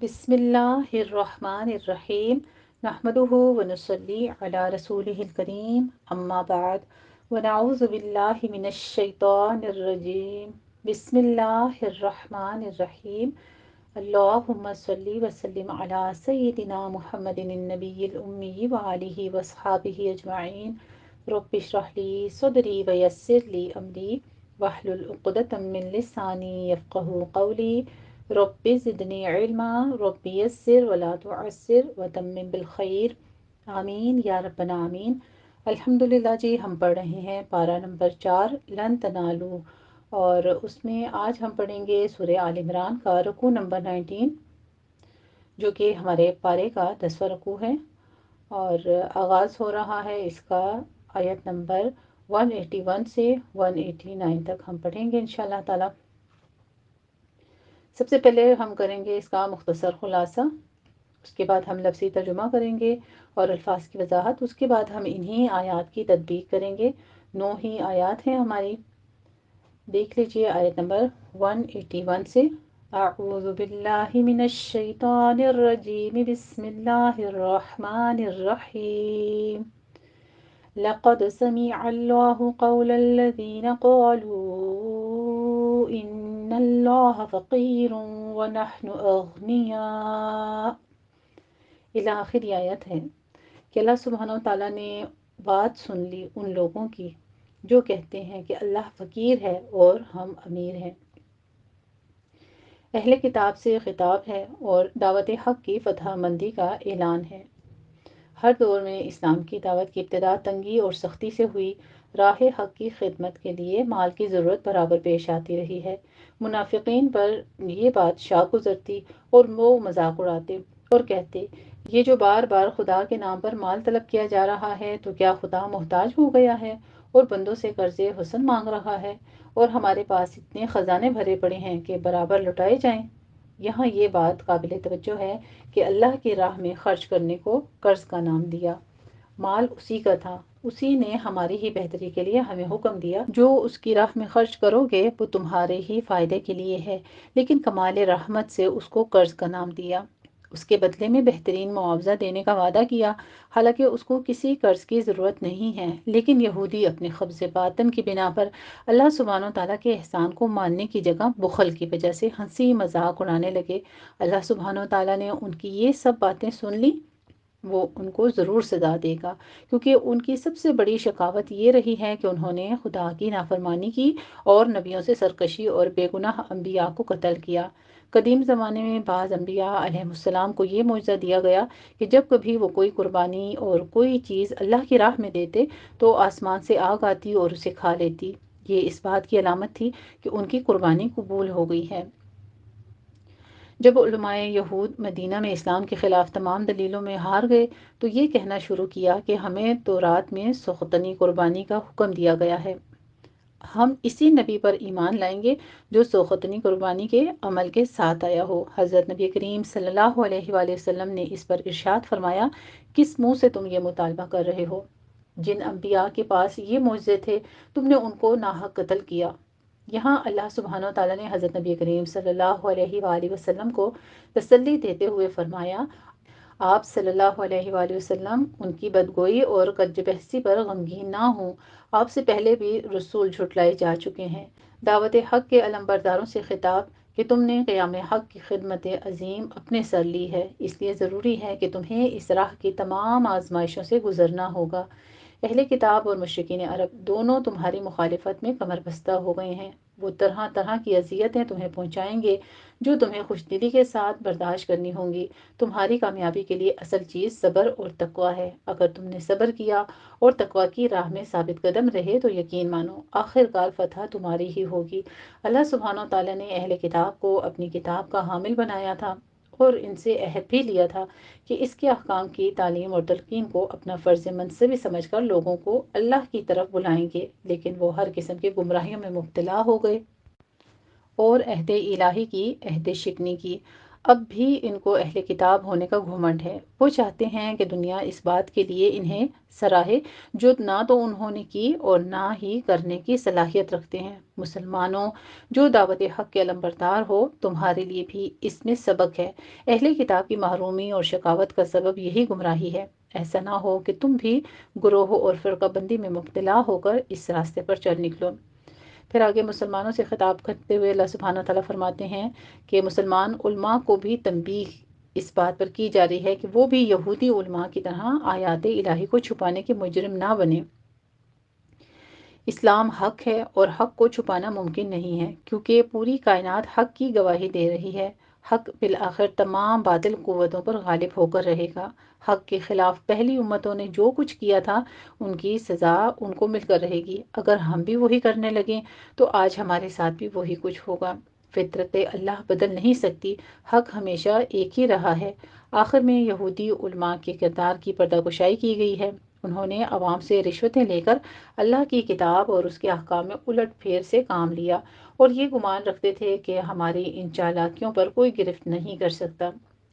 بسم اللہ الرحمن الرحیم نحمدہ ونصلی علی رسولہ الکریم اما بعد ونعوذ باللہ من الشیطان الرجیم بسم اللہ الرحمن الرحیم اللہم صلی وسلم علی سیدنا محمد النبی الامی وآلہ واصحابہ اجمعین رب اشرح لی صدری ویسر لی امری واحلل عقدۃ من لسانی یفقہوا قولی رب زدنی علما رب یسر ولا تعسر وتمم بالخیر آمین یا ربنا آمین۔ الحمدللہ جی، ہم پڑھ رہے ہیں پارہ نمبر 4 لن تنالو، اور اس میں آج ہم پڑھیں گے سورہ آل عمران کا رکوع نمبر 19، جو کہ ہمارے پارے کا 10واں رکوع ہے، اور آغاز ہو رہا ہے اس کا آیت نمبر 181 سے 189 تک ہم پڑھیں گے انشاءاللہ تعالی۔ سب سے پہلے ہم کریں گے اس کا مختصر خلاصہ، اس کے بعد ہم لفظی ترجمہ کریں گے اور الفاظ کی وضاحت، اس کے بعد ہم انہی آیات کی تطبیق کریں گے۔ 9 ہی آیات ہیں ہماری۔ دیکھ لیجئے آیت نمبر 181 سے۔ اعوذ باللہ من الشیطان الرجیم، بسم اللہ الرحمن الرحیم۔ لقد سمع الله قول الذين قالوا إن الله فقير ونحن أغنياء، الی آخر آیت ہے کہ اللہ سبحانہ وتعالیٰ نے بات سن لی ان لوگوں کی جو کہتے ہیں کہ اللہ فقیر ہے اور ہم امیر ہیں۔ اہل کتاب سے خطاب ہے اور دعوت حق کی فتح مندی کا اعلان ہے۔ ہر دور میں اسلام کی دعوت کی ابتدا تنگی اور سختی سے ہوئی۔ راہ حق کی خدمت کے لیے مال کی ضرورت برابر پیش آتی رہی ہے۔ منافقین پر یہ بات شاق گزرتی اور وہ مذاق اڑاتے اور کہتے، یہ جو بار بار خدا کے نام پر مال طلب کیا جا رہا ہے تو کیا خدا محتاج ہو گیا ہے اور بندوں سے قرض حسن مانگ رہا ہے، اور ہمارے پاس اتنے خزانے بھرے پڑے ہیں کہ برابر لٹائے جائیں۔ یہاں یہ بات قابل توجہ ہے کہ اللہ کی راہ میں خرچ کرنے کو قرض کا نام دیا۔ مال اسی کا تھا، اسی نے ہماری ہی بہتری کے لیے ہمیں حکم دیا، جو اس کی راہ میں خرچ کرو گے وہ تمہارے ہی فائدے کے لیے ہے، لیکن کمال رحمت سے اس کو قرض کا نام دیا۔ اس کے بدلے میں بہترین معاوضہ دینے کا وعدہ کیا، حالانکہ اس کو کسی قرض کی ضرورت نہیں ہے، لیکن یہودی اپنے خبث باطن کی بنا پر اللہ سبحانہ وتعالیٰ کے احسان کو ماننے کی جگہ بخل کی وجہ سے ہنسی مذاق اڑانے لگے۔ اللہ سبحانہ وتعالیٰ نے ان کی یہ سب باتیں سن لی، وہ ان کو ضرور سزا دے گا، کیونکہ ان کی سب سے بڑی شقاوت یہ رہی ہے کہ انہوں نے خدا کی نافرمانی کی اور نبیوں سے سرکشی اور بے گناہ انبیاء کو قتل کیا۔ قدیم زمانے میں بعض انبیاء علیہ السلام کو یہ معجزہ دیا گیا کہ جب کبھی وہ کوئی قربانی اور کوئی چیز اللہ کی راہ میں دیتے تو آسمان سے آگ آتی اور اسے کھا لیتی۔ یہ اس بات کی علامت تھی کہ ان کی قربانی قبول ہو گئی ہے۔ جب علماء یہود مدینہ میں اسلام کے خلاف تمام دلیلوں میں ہار گئے تو یہ کہنا شروع کیا کہ ہمیں تورات میں سوختنی قربانی کا حکم دیا گیا ہے، ہم اسی نبی پر ایمان لائیں گے جو سوختنی قربانی کے عمل کے ساتھ آیا ہو۔ حضرت نبی کریم صلی اللہ علیہ وآلہ وسلم نے اس پر ارشاد فرمایا، کس منہ سے تم یہ مطالبہ کر رہے ہو؟ جن انبیاء کے پاس یہ معجزے تھے تم نے ان کو ناحق قتل کیا۔ یہاں اللہ سبحانہ وتعالیٰ نے حضرت نبی کریم صلی اللہ علیہ وآلہ وسلم کو تسلی دیتے ہوئے فرمایا، آپ صلی اللہ علیہ وآلہ وسلم ان کی بدگوئی اور کج بحثی پر غمگین نہ ہوں، آپ سے پہلے بھی رسول جھٹلائے جا چکے ہیں۔ دعوت حق کے علمبرداروں سے خطاب کہ تم نے قیام حق کی خدمت عظیم اپنے سر لی ہے، اس لیے ضروری ہے کہ تمہیں اس راہ کی تمام آزمائشوں سے گزرنا ہوگا۔ اہل کتاب اور مشرکین عرب دونوں تمہاری مخالفت میں کمر بستہ ہو گئے ہیں، وہ طرح طرح کی اذیتیں تمہیں پہنچائیں گے جو تمہیں خوش دلی کے ساتھ برداشت کرنی ہوں گی۔ تمہاری کامیابی کے لیے اصل چیز صبر اور تقوی ہے، اگر تم نے صبر کیا اور تقوی کی راہ میں ثابت قدم رہے تو یقین مانو آخر کار فتح تمہاری ہی ہوگی۔ اللہ سبحانہ وتعالیٰ نے اہل کتاب کو اپنی کتاب کا حامل بنایا تھا اور ان سے عہد بھی لیا تھا کہ اس کے احکام کی تعلیم اور تلقین کو اپنا فرض منصبی سمجھ کر لوگوں کو اللہ کی طرف بلائیں گے، لیکن وہ ہر قسم کی گمراہیوں میں مبتلا ہو گئے اور عہد الہی کی عہد شکنی کی۔ اب بھی ان کو اہل کتاب ہونے کا گھمنڈ ہے۔ وہ چاہتے ہیں کہ دنیا اس بات کے لیے انہیں سراہے جو نہ تو انہوں نے کی اور نہ ہی کرنے کی صلاحیت رکھتے ہیں۔ مسلمانوں جو دعوت حق کے علمبردار ہو، تمہارے لیے بھی اس میں سبق ہے۔ اہل کتاب کی محرومی اور شقاوت کا سبب یہی گمراہی ہے۔ ایسا نہ ہو کہ تم بھی گروہ اور فرقہ بندی میں مبتلا ہو کر اس راستے پر چل نکلو۔ پھر آگے مسلمانوں سے خطاب کرتے ہوئے اللہ سبحانہ وتعالیٰ فرماتے ہیں کہ مسلمان علماء کو بھی تنبیہ اس بات پر کی جا رہی ہے کہ وہ بھی یہودی علماء کی طرح آیات الہی کو چھپانے کے مجرم نہ بنے۔ اسلام حق ہے اور حق کو چھپانا ممکن نہیں ہے، کیونکہ پوری کائنات حق کی گواہی دے رہی ہے۔ حق بالآخر تمام باطل قوتوں پر غالب ہو کر رہے گا۔ حق کے خلاف پہلی امتوں نے جو کچھ کیا تھا ان کی سزا ان کو مل کر رہے گی۔ اگر ہم بھی وہی کرنے لگیں تو آج ہمارے ساتھ بھی وہی کچھ ہوگا۔ فطرت اللہ بدل نہیں سکتی، حق ہمیشہ ایک ہی رہا ہے۔ آخر میں یہودی علماء کے کردار کی پردہ کشائی کی گئی ہے۔ انہوں نے عوام سے رشوتیں لے کر اللہ کی کتاب اور اس کے احکام میں الٹ پھیر سے کام لیا اور یہ گمان رکھتے تھے کہ ہماری ان چالاکیوں پر کوئی گرفت نہیں کر سکتا۔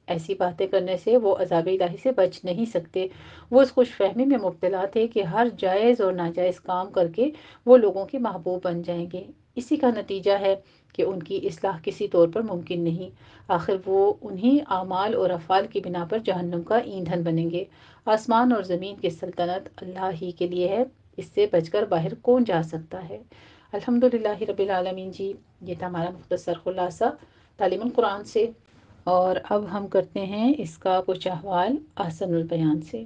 ایسی باتیں کرنے سے وہ عذاب الہی سے بچ نہیں سکتے۔ وہ اس خوش فہمی میں مبتلا تھے کہ ہر جائز اور ناجائز کام کر کے وہ لوگوں کے محبوب بن جائیں گے۔ اسی کا نتیجہ ہے کہ ان کی اصلاح کسی طور پر ممکن نہیں۔ آخر وہ انہی اعمال اور افعال کی بنا پر جہنم کا ایندھن بنیں گے۔ آسمان اور زمین کی سلطنت اللہ ہی کے لیے ہے، اس سے بچ کر باہر کون جا سکتا ہے؟ الحمدللہ رب العالمین جی، یہ تھا ہمارا مختصر خلاصہ تعلیم القرآن سے، اور اب ہم کرتے ہیں اس کا کچھ احوال احسن البیان سے۔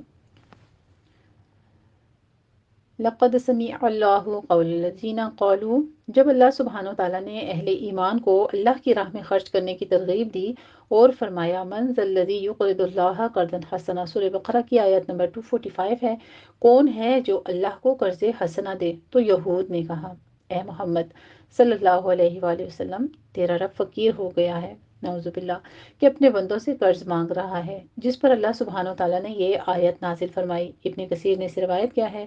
لقد سمع اللہ قول الذین قالوا، جب اللہ سبحانہ وتعالیٰ نے اہل ایمان کو اللہ کی راہ میں خرچ کرنے کی ترغیب دی اور فرمایا من ذا الذی یقرض اللہ قرضا حسنا، سورہ بقرہ کی آیت نمبر 245 ہے، کون ہے جو اللہ کو قرض حسنا دے؟ تو یہود نے کہا اے محمد صلی اللہ علیہ وآلہ وسلم، تیرا رب فقیر ہو گیا ہے، نعوذ باللہ، کہ اپنے بندوں سے قرض مانگ رہا ہے، جس پر اللہ سبحانہ وتعالیٰ نے یہ آیت نازل فرمائی۔ ابن کثیر نے اس روایت کیا ہے،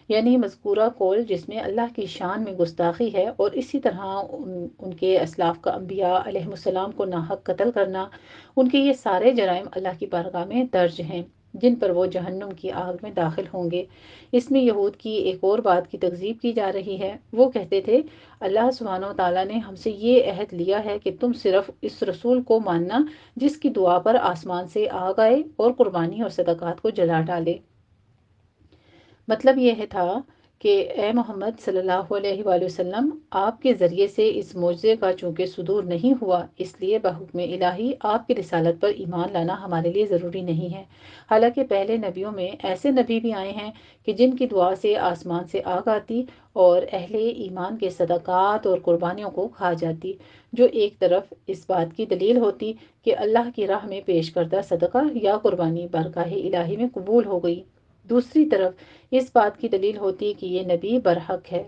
یعنی مذکورہ قول جس میں اللہ کی شان میں گستاخی ہے اور اسی طرح ان کے اسلاف کا انبیاء علیہ السلام کو ناحق قتل کرنا، ان کے یہ سارے جرائم اللہ کی بارگاہ میں درج ہیں، جن پر وہ جہنم کی آگ میں داخل ہوں گے۔ اس میں یہود کی ایک اور بات کی تکذیب کی جا رہی ہے۔ وہ کہتے تھے اللہ سبحانہ وتعالیٰ نے ہم سے یہ عہد لیا ہے کہ تم صرف اس رسول کو ماننا جس کی دعا پر آسمان سے آگ آئے اور قربانی اور صدقات کو جلا ڈالے۔ مطلب یہ تھا کہ اے محمد صلی اللہ علیہ وآلہ وسلم، آپ کے ذریعے سے اس معجزے کا چونکہ صدور نہیں ہوا، اس لیے بحکم الہی آپ کی رسالت پر ایمان لانا ہمارے لیے ضروری نہیں ہے۔ حالانکہ پہلے نبیوں میں ایسے نبی بھی آئے ہیں کہ جن کی دعا سے آسمان سے آگ آتی اور اہل ایمان کے صدقات اور قربانیوں کو کھا جاتی، جو ایک طرف اس بات کی دلیل ہوتی کہ اللہ کی راہ میں پیش کردہ صدقہ یا قربانی بارگاہ الہی میں قبول ہو گئی، دوسری طرف اس بات کی دلیل ہوتی کہ یہ نبی برحق ہے۔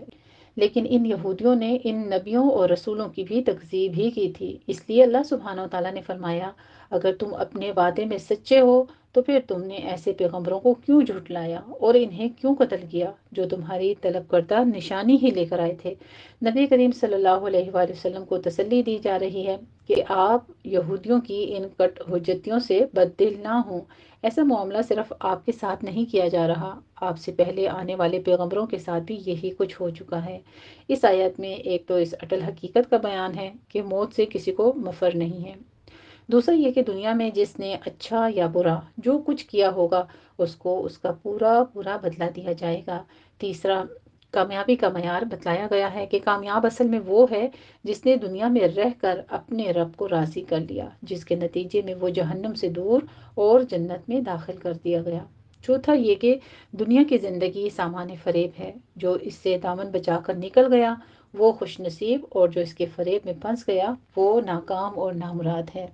لیکن ان یہودیوں نے ان نبیوں اور رسولوں کی بھی تکذیب ہی کی تھی۔ اس لیے اللہ سبحانہ وتعالیٰ نے فرمایا اگر تم اپنے وعدے میں سچے ہو تو پھر تم نے ایسے پیغمبروں کو کیوں جھٹلایا اور انہیں کیوں قتل کیا جو تمہاری طلب کردہ نشانی ہی لے کر آئے تھے۔ نبی کریم صلی اللہ علیہ وآلہ وسلم کو تسلی دی جا رہی ہے کہ آپ یہودیوں کی ان کٹ حجتیوں سے بددل نہ ہوں۔ ایسا معاملہ صرف آپ کے ساتھ نہیں کیا جا رہا، آپ سے پہلے آنے والے پیغمبروں کے ساتھ بھی یہی کچھ ہو چکا ہے۔ اس آیت میں ایک تو اس اٹل حقیقت کا بیان ہے کہ موت سے کسی کو مفر نہیں ہے، دوسرا یہ کہ دنیا میں جس نے اچھا یا برا جو کچھ کیا ہوگا اس کو اس کا پورا پورا بدلہ دیا جائے گا، تیسرا کامیابی کا معیار بتلایا گیا ہے کہ کامیاب اصل میں وہ ہے جس نے دنیا میں رہ کر اپنے رب کو راضی کر لیا، جس کے نتیجے میں وہ جہنم سے دور اور جنت میں داخل کر دیا گیا۔ چوتھا یہ کہ دنیا کی زندگی سامان فریب ہے، جو اس سے دامن بچا کر نکل گیا وہ خوش نصیب، اور جو اس کے فریب میں پھنس گیا وہ ناکام اور نامراد ہے۔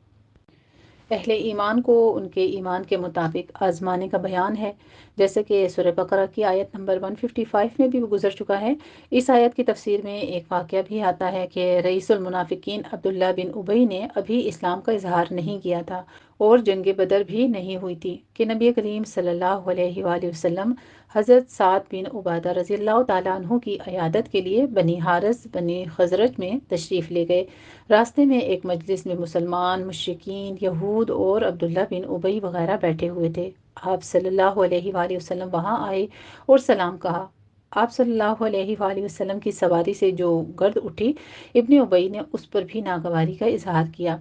اہل ایمان کو ان کے ایمان کے مطابق آزمانے کا بیان ہے، جیسے کہ سورہ بقرہ کی آیت نمبر 155 میں بھی گزر چکا ہے۔ اس آیت کی تفسیر میں ایک واقعہ بھی آتا ہے کہ رئیس المنافقین عبداللہ بن ابی نے ابھی اسلام کا اظہار نہیں کیا تھا، اور جنگ بدر بھی نہیں ہوئی تھی کہ نبی کریم صلی اللہ علیہ وآلہ وسلم حضرت سعد بن عبادہ رضی اللہ تعالیٰ عنہ کی عیادت کے لیے بنی حارث بنی خزرج میں تشریف لے گئے۔ راستے میں ایک مجلس میں مسلمان، مشرکین، یہود اور عبداللہ بن ابی وغیرہ بیٹھے ہوئے تھے۔ آپ صلی اللہ علیہ وآلہ وسلم وہاں آئے اور سلام کہا۔ آپ صلی اللہ علیہ وآلہ وسلم کی سواری سے جو گرد اٹھی، ابن ابی نے اس پر بھی ناگواری کا اظہار کیا،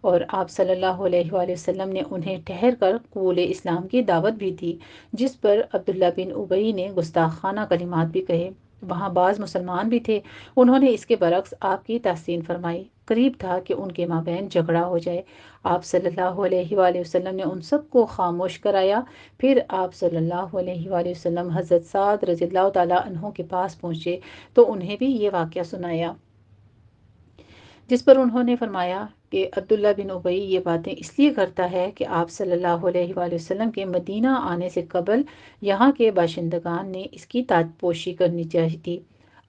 اور آپ صلی اللہ علیہ وآلہ وسلم نے انہیں ٹھہر کر قبول اسلام کی دعوت بھی دی، جس پر عبداللہ بن ابی نے گستاخانہ کلمات بھی کہے۔ وہاں بعض مسلمان بھی تھے، انہوں نے اس کے برعکس آپ کی تحسین فرمائی۔ قریب تھا کہ ان کے مابین جھگڑا ہو جائے۔ آپ صلی اللہ علیہ وآلہ وسلم نے ان سب کو خاموش کرایا۔ پھر آپ صلی اللہ علیہ وآلہ وسلم حضرت سعد رضی اللہ تعالیٰ عنہ کے پاس پہنچے تو انہیں بھی یہ واقعہ سنایا، جس پر انہوں نے فرمایا کہ عبداللہ بن ابی یہ باتیں اس لیے کرتا ہے کہ آپ صلی اللہ علیہ وآلہ وسلم کے مدینہ آنے سے قبل یہاں کے باشندگان نے اس کی تاج پوشی کرنی چاہی تھی۔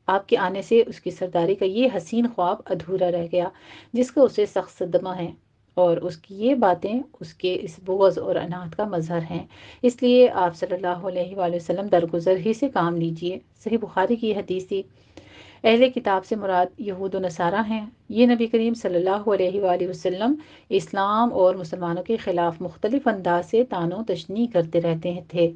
آپ کے آنے سے اس کی سرداری کا یہ حسین خواب ادھورا رہ گیا، جس کا اسے سخت صدمہ ہے، اور اس کی یہ باتیں اس کے اس بغض اور عناد کا مظہر ہیں۔ اس لیے آپ صلی اللہ علیہ وآلہ وسلم درگزر ہی سے کام لیجئے۔ صحیح بخاری کی حدیث تھی۔ اہل کتاب سے مراد یہود و نصارہ ہیں۔ یہ نبی کریم صلی اللہ علیہ وآلہ وسلم اسلام اور مسلمانوں کے خلاف مختلف انداز سے طعن و تشنیع کرتے رہتے تھے۔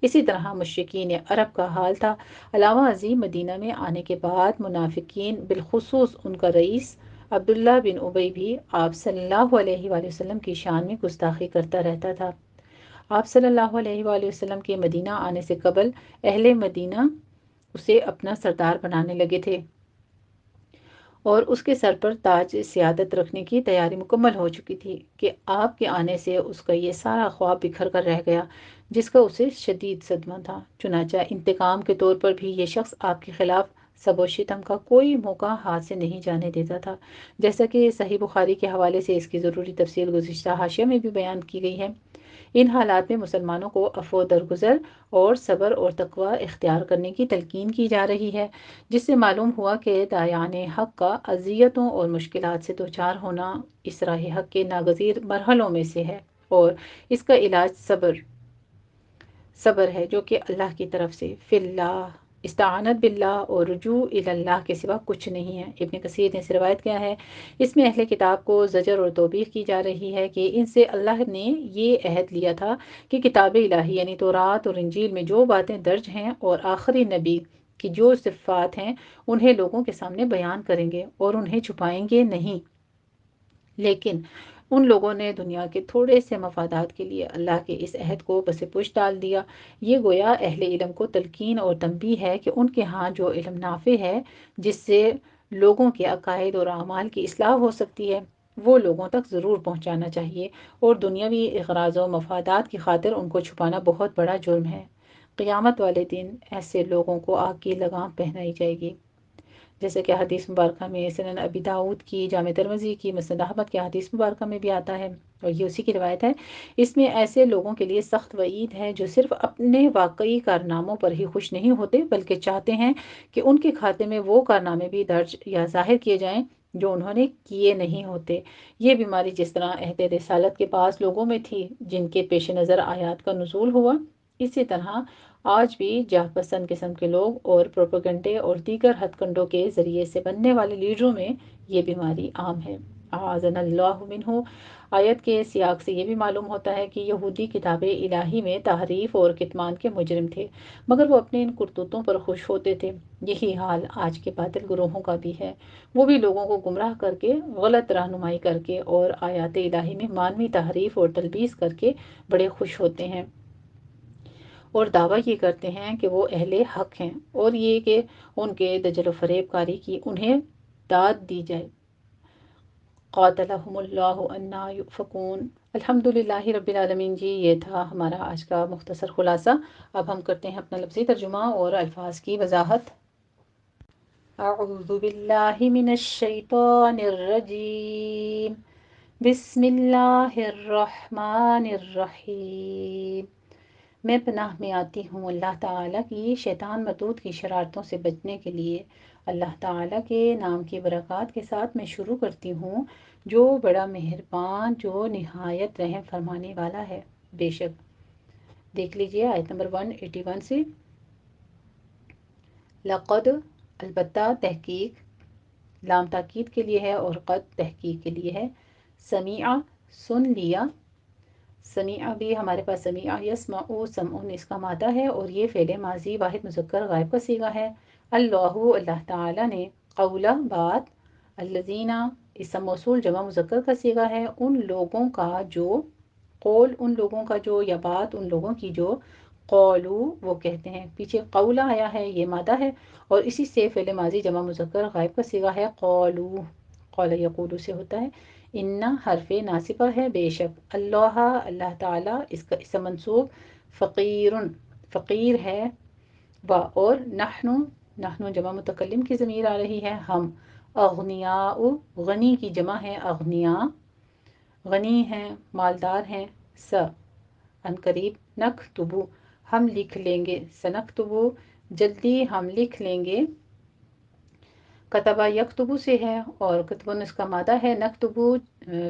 اسی طرح مشرکین عرب کا حال تھا۔ علاوہ ازیں مدینہ میں آنے کے بعد منافقین، بالخصوص ان کا رئیس عبداللہ بن ابی بھی آپ صلی اللہ علیہ وآلہ وسلم کی شان میں گستاخی کرتا رہتا تھا۔ آپ صلی اللہ علیہ وآلہ وسلم کے مدینہ آنے سے قبل اہل مدینہ اسے اپنا سردار بنانے لگے تھے، اور اس کے سر پر تاج سیادت رکھنے کی تیاری مکمل ہو چکی تھی کہ آپ کے آنے سے اس کا یہ سارا خواب بکھر کر رہ گیا، جس کا اسے شدید صدمہ تھا۔ چنانچہ انتقام کے طور پر بھی یہ شخص آپ کے خلاف سب و شتم کا کوئی موقع ہاتھ سے نہیں جانے دیتا تھا، جیسا کہ صحیح بخاری کے حوالے سے اس کی ضروری تفصیل گزشتہ حاشیہ میں بھی بیان کی گئی ہے۔ ان حالات میں مسلمانوں کو عفو درگزر اور صبر اور تقوی اختیار کرنے کی تلقین کی جا رہی ہے، جس سے معلوم ہوا کہ داعیان حق کا اذیتوں اور مشکلات سے دوچار ہونا اس راہ حق کے ناگزیر مرحلوں میں سے ہے، اور اس کا علاج صبر ہے، جو کہ اللہ کی طرف سے فی اللہ، استعانت باللہ اور رجوع الی اللہ کے سوا کچھ نہیں ہے۔ ابن کثیر نے اسے روایت کیا ہے۔ اس میں اہل کتاب کو زجر اور توبیخ کی جا رہی ہے کہ ان سے اللہ نے یہ عہد لیا تھا کہ کتاب الہی یعنی تورات اور انجیل میں جو باتیں درج ہیں اور آخری نبی کی جو صفات ہیں انہیں لوگوں کے سامنے بیان کریں گے اور انہیں چھپائیں گے نہیں، لیکن ان لوگوں نے دنیا کے تھوڑے سے مفادات کے لیے اللہ کے اس عہد کو پس پش ڈال دیا۔ یہ گویا اہل علم کو تلقین اور تنبیہ ہے کہ ان کے ہاں جو علم نافع ہے، جس سے لوگوں کے عقائد اور اعمال کی اصلاح ہو سکتی ہے، وہ لوگوں تک ضرور پہنچانا چاہیے، اور دنیاوی اغراض و مفادات کی خاطر ان کو چھپانا بہت بڑا جرم ہے۔ قیامت والے دن ایسے لوگوں کو آگ کی لگام پہنائی جائے گی، جیسے کہ حدیث مبارکہ میں سنن ابی داؤد کی، جامع ترمذی کی، مسند احمد کی حدیث مبارکہ میں بھی آتا ہے، اور یہ اسی کی روایت ہے۔ اس میں ایسے لوگوں کے لیے سخت وعید ہے جو صرف اپنے واقعی کارناموں پر ہی خوش نہیں ہوتے، بلکہ چاہتے ہیں کہ ان کے کھاتے میں وہ کارنامے بھی درج یا ظاہر کیے جائیں جو انہوں نے کیے نہیں ہوتے۔ یہ بیماری جس طرح عہد رسالت کے بعض لوگوں میں تھی جن کے پیش نظر آیات کا نزول ہوا، اسی طرح آج بھی جاہ پسند قسم کے لوگ اور پروپیگنڈے اور دیگر ہتھ کنڈوں کے ذریعے سے بننے والے لیڈروں میں یہ بیماری عام ہے۔ اعاذنا اللہ منہ۔ آیت کے سیاق سے یہ بھی معلوم ہوتا ہے کہ یہودی کتاب الہی میں تحریف اور کتمان کے مجرم تھے، مگر وہ اپنے ان کرتوتوں پر خوش ہوتے تھے۔ یہی حال آج کے باطل گروہوں کا بھی ہے۔ وہ بھی لوگوں کو گمراہ کر کے، غلط رہنمائی کر کے اور آیات الہی میں مانوی تحریف اور تلبیس کر کے بڑے خوش ہوتے ہیں، اور دعویٰ یہ کرتے ہیں کہ وہ اہل حق ہیں، اور یہ کہ ان کے دجل و فریب کاری کی انہیں داد دی جائے۔ قاتلہم اللہ انا یؤفکون۔ الحمد للہ رب العالمین۔ جی یہ تھا ہمارا آج کا مختصر خلاصہ۔ اب ہم کرتے ہیں اپنا لفظی ترجمہ اور الفاظ کی وضاحت۔ اعوذ باللہ من الشیطان الرجیم، بسم اللہ الرحمن الرحیم۔ میں پناہ میں آتی ہوں اللہ تعالیٰ کی شیطان مردود کی شرارتوں سے بچنے کے لیے۔ اللہ تعالیٰ کے نام کی برکات کے ساتھ میں شروع کرتی ہوں جو بڑا مہربان جو نہایت رحم فرمانے والا ہے۔ بے شک دیکھ لیجئے آیت نمبر 181 سے، لقد البتہ تحقیق، لام تاکید کے لیے ہے اور قد تحقیق کے لیے ہے، سمیع سن لیا، سمیع بھی ہمارے پاس سمیع یسمع سمعن اس کا مادہ ہے اور یہ فعل ماضی واحد مذکر غائب کا صیغہ ہے۔ اللہ اللہ تعالی نے، قولا بات، الذین اسم موصول جمع مذکر کا صیغہ ہے، ان لوگوں کا جو، قول ان لوگوں کا جو، یا بات ان لوگوں کی جو، قولو وہ کہتے ہیں۔ پیچھے قولا آیا ہے، یہ مادہ ہے اور اسی سے فعل ماضی جمع مذکر غائب کا صیغہ ہے قولو، قول یقولو سے ہوتا ہے۔ ان حرف ناصبہ ہے، بے شک، اللہ اللہ تعالی اس کا اسم منصوب، فقیر فقیر ہے، و اور نحن نحن جمع متکلم کی ضمیر آ رہی ہے، ہم، اغنیاء غنی کی جمع ہے اغنیاء، غنی ہیں مالدار ہیں، ان قریب، نکتبو ہم لکھ لیں گے، سنکتبو جلدی ہم لکھ لیں گے، کتبہ یکتبو سے ہے اور کتبن اس کا مادہ ہے، نکتبو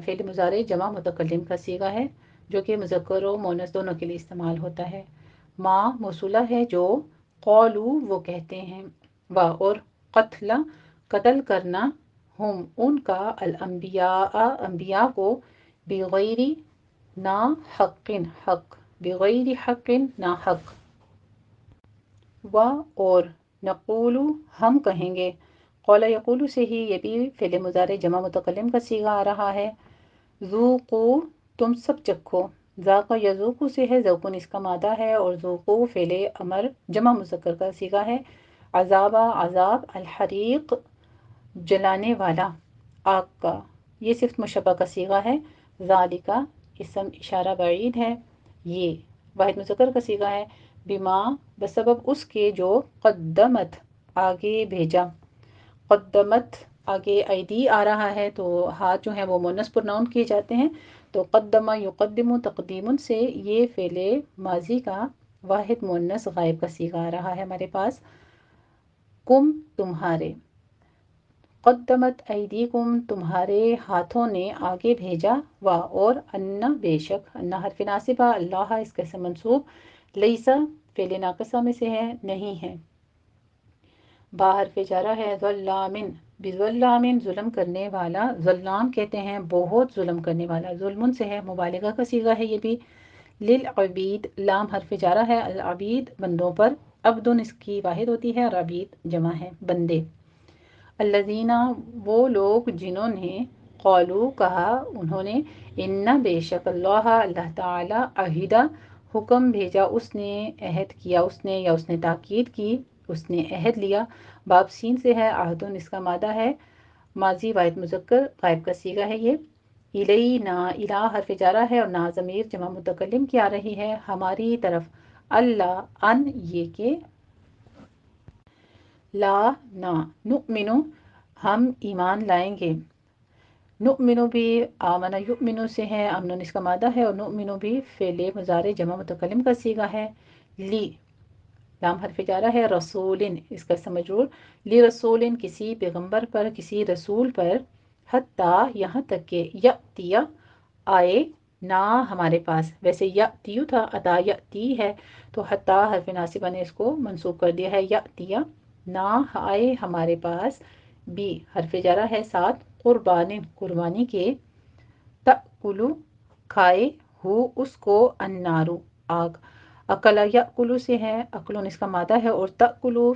فعل مضارع جمع متکلم کا صیغہ ہے جو کہ مذکر و مؤنث دونوں کے لیے استعمال ہوتا ہے۔ ما موصولہ ہے جو، قولو وہ کہتے ہیں، و اور قتل قتل کرنا، ہم ان کا، الانبیاء انبیاء کو، بغیر نا حق حق، بغیر حق نا حق، و اور نقول ہم کہیں گے، قول یقول سے ہی یہ بھی فعل مضارع جمع متکلم کا صیغہ آ رہا ہے، ذوقو تم سب چکھو، ذاق یذوقو سے ہے، ذوقن اس کا مادہ ہے اور ذوقو فعل امر جمع مذکر کا صیغہ ہے، عذاب عذاب، الحریق جلانے والا، آگ کا، یہ صرف مشبہ کا صیغہ ہے، ذالکا اسم اشارہ بعید ہے، یہ واحد مذکر کا صیغہ ہے، بما بسبب اس کے جو، قدمت آگے بھیجا، قدمت آگے ایدی آ رہا ہے تو ہاتھ جو ہیں وہ مؤنث پرناؤن کیے جاتے ہیں، تو قدم یقدم تقدیم سے یہ فعل ماضی کا واحد مؤنث غائب کا صیغہ آ رہا ہے ہمارے پاس، کم تمہارے، قدمت ایدیکم تمہارے ہاتھوں نے آگے بھیجا، و اور ان بے شک، ان حرف ناصبہ، اللہ اس کا اسم منصوب، لیسا فعل ناقصہ میں سے ہے، نہیں ہے، با حرف جارہ ہے، ظلامن بظلامن ظلم کرنے والا، ظلام کہتے ہیں بہت ظلم کرنے والا، ظلمن سے ہے، مبالغہ کا صیغہ ہے یہ بھی، للعبید لام حرف جارہ ہے، العبید بندوں پر، عبدن اس کی واحد ہوتی ہے اور عبید جمع ہے بندے، الذین وہ لوگ جنہوں نے، قولو کہا انہوں نے، ان بے شک اللہ اللہ تعالی، عہدہ حکم بھیجا اس نے، عہد کیا اس نے یا اس نے تاکید کی، اس نے عہد لیا، باب سین سے ہے، عہدن اس کا مادہ ہے، ماضی واحد مذکر غائب کا صیغہ ہے یہ، الینا الہ حرف جارہ ہے اور نا ضمیر جمع متکلم کی آ رہی ہے، ہماری طرف، اللہ ان یہ کہ، لا نا، نؤمنو ہم ایمان لائیں گے، نؤمنو بھی آمن یؤمنو سے ہے، امن اس کا مادہ ہے اور نؤمنو بھی فعل مضارع جمع متکلم کا صیغہ ہے، لی لام حرف جارہ ہے، رسولن اس کا اسم مجرور، لی رسولن کسی پیغمبر پر، کسی رسول پر، حتیٰ یہاں تک کہ، یأتیہ آئے، نا ہمارے پاس، ویسے یأتیو تھا، اتا یأتی ہے تو حتیٰ حرف ناصبہ نے اس کو منسوب کر دیا ہے، یأتیہ نا آئے ہمارے پاس، بی حرف جارہ ہے ساتھ، قربان قربانی کے، تأکلو کھائے، ہو اس کو، النارو آگ، اکلا یأکلو سے ہے، اکلون اس کا مادہ ہے اور تأکلو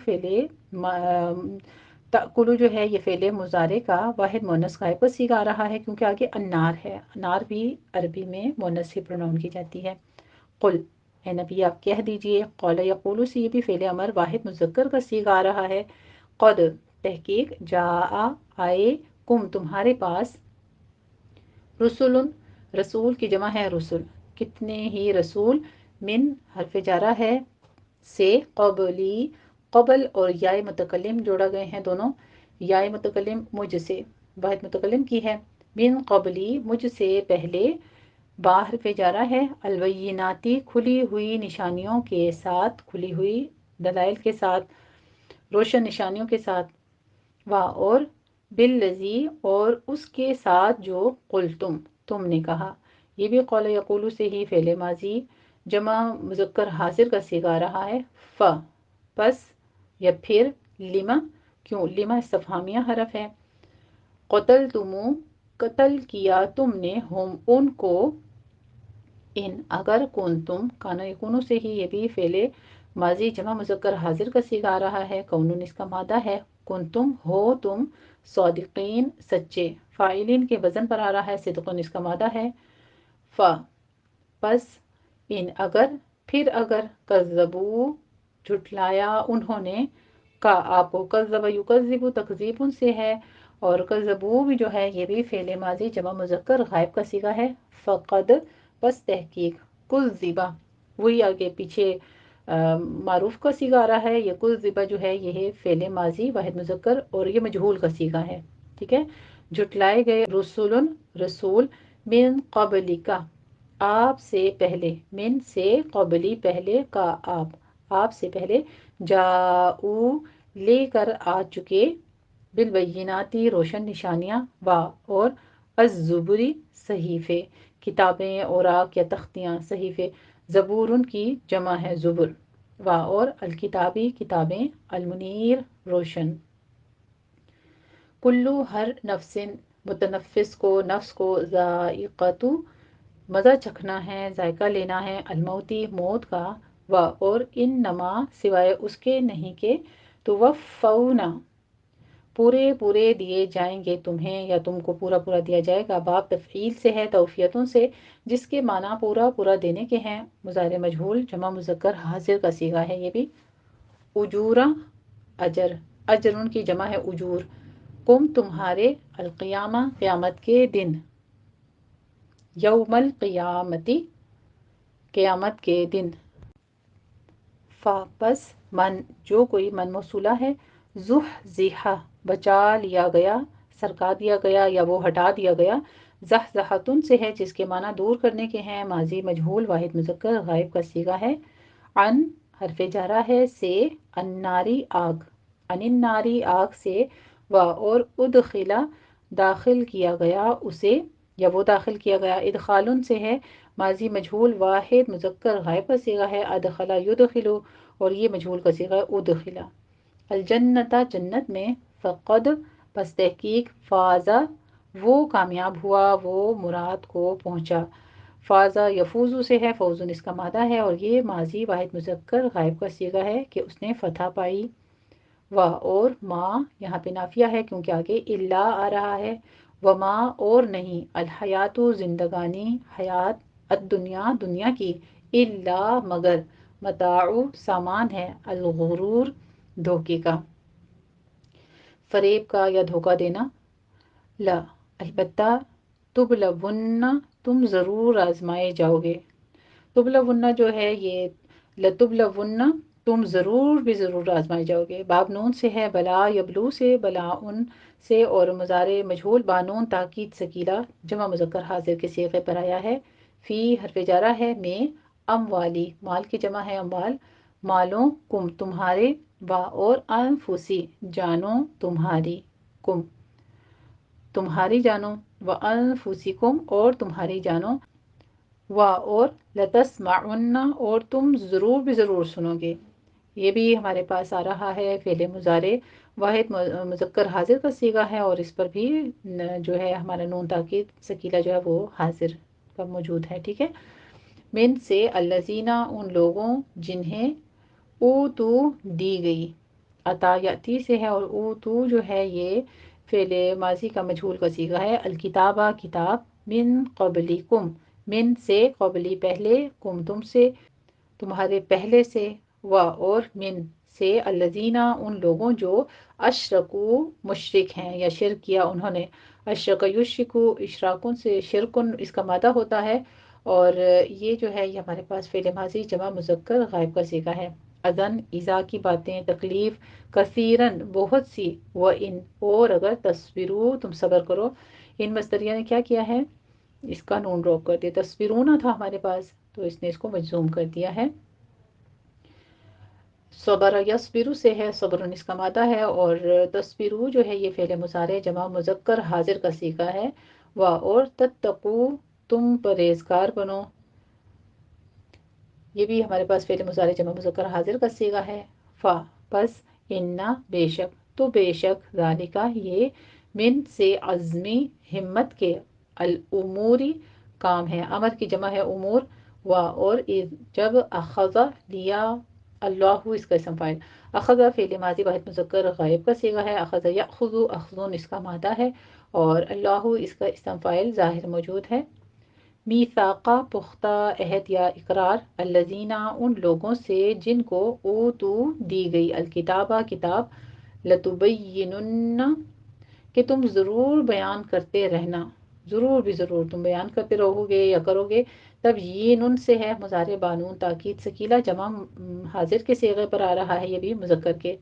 تأکلو جو ہے یہ فعل مضارع کا واحد مؤنث غائب کا صیغہ آ رہا ہے کیونکہ آگے النار ہے، انار بھی عربی میں مؤنث ہی پروناؤن کی جاتی ہے، قل اے نبی آپ کہہ دیجئے، قول یقولو سے یہ بھی فعل امر واحد مذکر کا صیغہ آ رہا ہے، قد تحقیق، جاء آئے، کم تمہارے پاس، رسول رسول کی جمع ہے رسل، کتنے ہی رسول، من حرف جارہ ہے، سے، قبلی قبل اور یائے متکلم جوڑا گئے ہیں دونوں، یائے متکلم مجھ سے واحد متکلم کی ہے، من قبلی مجھ سے پہلے، با حرف جارہ ہے، البیناتی کھلی ہوئی نشانیوں کے ساتھ، کھلی ہوئی دلائل کے ساتھ، روشن نشانیوں کے ساتھ، وا اور باللذی اور اس کے ساتھ جو تم نے کہا. یہ بھی قول یقولو سے ہی فعل ماضی جمع مذکر حاضر کا صیغہ رہا ہے. پس یا پھر لما کیوں لما استفہامیہ حرف ہے. قتل تمو قتل کیا تم نے ہم ان کو ان اگر کن تم کانا یکونو سے ہی یہ بھی فعل ماضی جمع مذکر حاضر کا صیغہ آ رہا ہے. کونن اس کا مادہ ہے. کن تم ہو تم صادقین سچے. فاعلین کے وزن پر آ رہا ہے. صدقن اس کا مادہ ہے. پس ان اگر پھر اگر کذبو جھٹلایا انہوں نے کا آپ کو کذب یکذب تکذیب ان سے ہے. اور کذبو بھی جو ہے یہ بھی فعل ماضی جمع مذکر غائب کا صیغہ ہے. فقد پس تحقیق کذبا وہی آگے پیچھے معروف کا صیغہ آ رہا ہے. یہ کذبا جو ہے یہ فعل ماضی واحد مذکر اور یہ مجہول کا صیغہ ہے. ٹھیک ہے. جھٹلائے گئے رسول رسول من قبلکا آپ سے پہلے من سے قبلی پہلے کا آپ سے پہلے جاؤ لے کر آ چکے بالبیناتی روشن نشانیاں اور الزبری صحیفے کتابیں اوراق یا تختیاں صحیفے زبور کی جمع ہے زبر اور الکتابی کتابیں المنیر روشن. کلو ہر نفس متنفس کو نفس کو ذائقۃ مزہ چکھنا ہے ذائقہ لینا ہے الموتی موت کا اور ان نما سوائے اس کے نہیں کہ توفونا پورے پورے دیے جائیں گے تمہیں یا تم کو پورا پورا دیا جائے گا. باب تفعیل سے ہے توفیتوں سے جس کے معنی پورا پورا دینے کے ہیں. مضارع مجہول جمع مذکر حاضر کا صیغہ ہے. یہ بھی اجورا اجر اجر ان کی جمع ہے اجور. کم تمہارے القیامہ قیامت کے دن یوم القیامتی قیامت کے دن. پس من جو کوئی من موصولہ ہے زحزحہ بچا لیا گیا سرکا دیا گیا یا وہ ہٹا دیا گیا. زحزحتن سے ہے جس کے معنی دور کرنے کے ہیں. ماضی مجہول واحد مذکر غائب کا صیغہ ہے. ان حرف جارہ ہے سے الناری آگ ان الناری آگ سے اور ادخلا داخل کیا گیا اسے یا وہ داخل کیا گیا. ادخالن سے ہے ماضی مجہول واحد مذکر غائب کا صیغہ ہے. ادخلا یدخلو اور یہ مجہول کا صیغہ ہے ادخلا. الجنتا جنت میں. فقد پس تحقیق فازا وہ کامیاب ہوا وہ مراد کو پہنچا. فازا یفوزو سے ہے فوزن اس کا مادہ ہے اور یہ ماضی واحد مذکر غائب کا صیغہ ہے کہ اس نے فتح پائی. اور ما یہاں پہ نافیہ ہے کیونکہ آگے الا آ رہا ہے. وما اور نہیں الحیات زندگانی حیات الدنیا دنیا کی الا مگر متاع سامان ہے الغرور دھوکے کا فریب کا یا دھوکہ دینا. لا البتہ تبلون تم ضرور آزمائے جاؤ گے. تبلون جو ہے یہ لتبلون تم ضرور بھی ضرور آزمائے جاؤ گے. باب نون سے ہے بلا یبلو سے بلا ان سے اور مضارع مجہول بانون تاکید ثقیلہ جمع مذکر حاضر کے صیغے پر آیا ہے. فی حرف جارہ ہے میں اموالی مال کی جمع ہے اموال. مالوں کم تمہارے اور انفسی جانوں تمہاری کم تمہاری جانوں انفسکم اور تمہاری جانوں اور لتسمعن اور تم ضرور بھی ضرور سنو گے. یہ بھی ہمارے پاس آ رہا ہے فعل مضارع واحد مذکر حاضر کا صیغہ ہے اور اس پر بھی جو ہے ہمارا نون تاکید ثقیلہ جو ہے وہ حاضر کا موجود ہے. ٹھیک ہے. من سے الذین ان لوگوں جنہیں اوتو دی گئی. عطا یاتی سے ہے اور اوتو جو ہے یہ فعل ماضی کا مجہول کا صیغہ ہے. الکتابہ کتاب من قبلکم من سے قبلی پہلے کم تم سے تمہارے پہلے سے اور من سے الذین ان لوگوں جو اشرکو مشرک ہیں یا شرک کیا انہوں نے. اشرک یشرکو اشراکن سے شرکن اس کا مادہ ہوتا ہے اور یہ جو ہے یہ ہمارے پاس فعل ماضی جمع مذکر غائب کا صیغہ ہے. اذن ایذا کی باتیں تکلیف کثیرن بہت سی ان اور اگر تصویرو تم صبر کرو. ان مصدریہ نے کیا کیا ہے اس کا نون ڈراپ کر دیا. تصویرون تھا ہمارے پاس تو اس نے اس کو مجزوم کر دیا ہے. صبر یصبرو سے ہے، صبر اس کا مادہ ہے، اور تصبرو جو ہے یہ فعل مضارع جمع مذکر حاضر کا صیغہ ہے، اور تتقو تم پرہیزگار بنو، یہ بھی ہمارے پاس فعل مضارع جمع مذکر حاضر کا صیغہ ہے۔ فا پس انا بے شک، تو بے شک ذالکا یہ من سے عزمی ہمت کے الاموری کام ہے، امر کی جمع ہے امور، اور جب اخذ لیا اللہ اس کا اسم فاعل، اخذ فعل ماضی واحد مذکر غائب کا صیغہ ہے، اخذ یاخذ اخذون اس کا مادہ ہے، اور اللہ اس کا اسم فاعل ظاہر موجود ہے۔ میثاقہ پختہ عہد یا اقرار، الذین ان لوگوں سے جن کو اوتو دی گئی الکتابہ کتاب، لتبینن کہ تم ضرور بیان کرتے رہنا، ضرور بھی ضرور تم بیان کرتے رہو گے یا کرو گے۔ تب یینن سے ہے مضارع بانون تاکید ثقیلہ جمع حاضر کے صیغے پر آ رہا ہے، یہ بھی مذکر کے،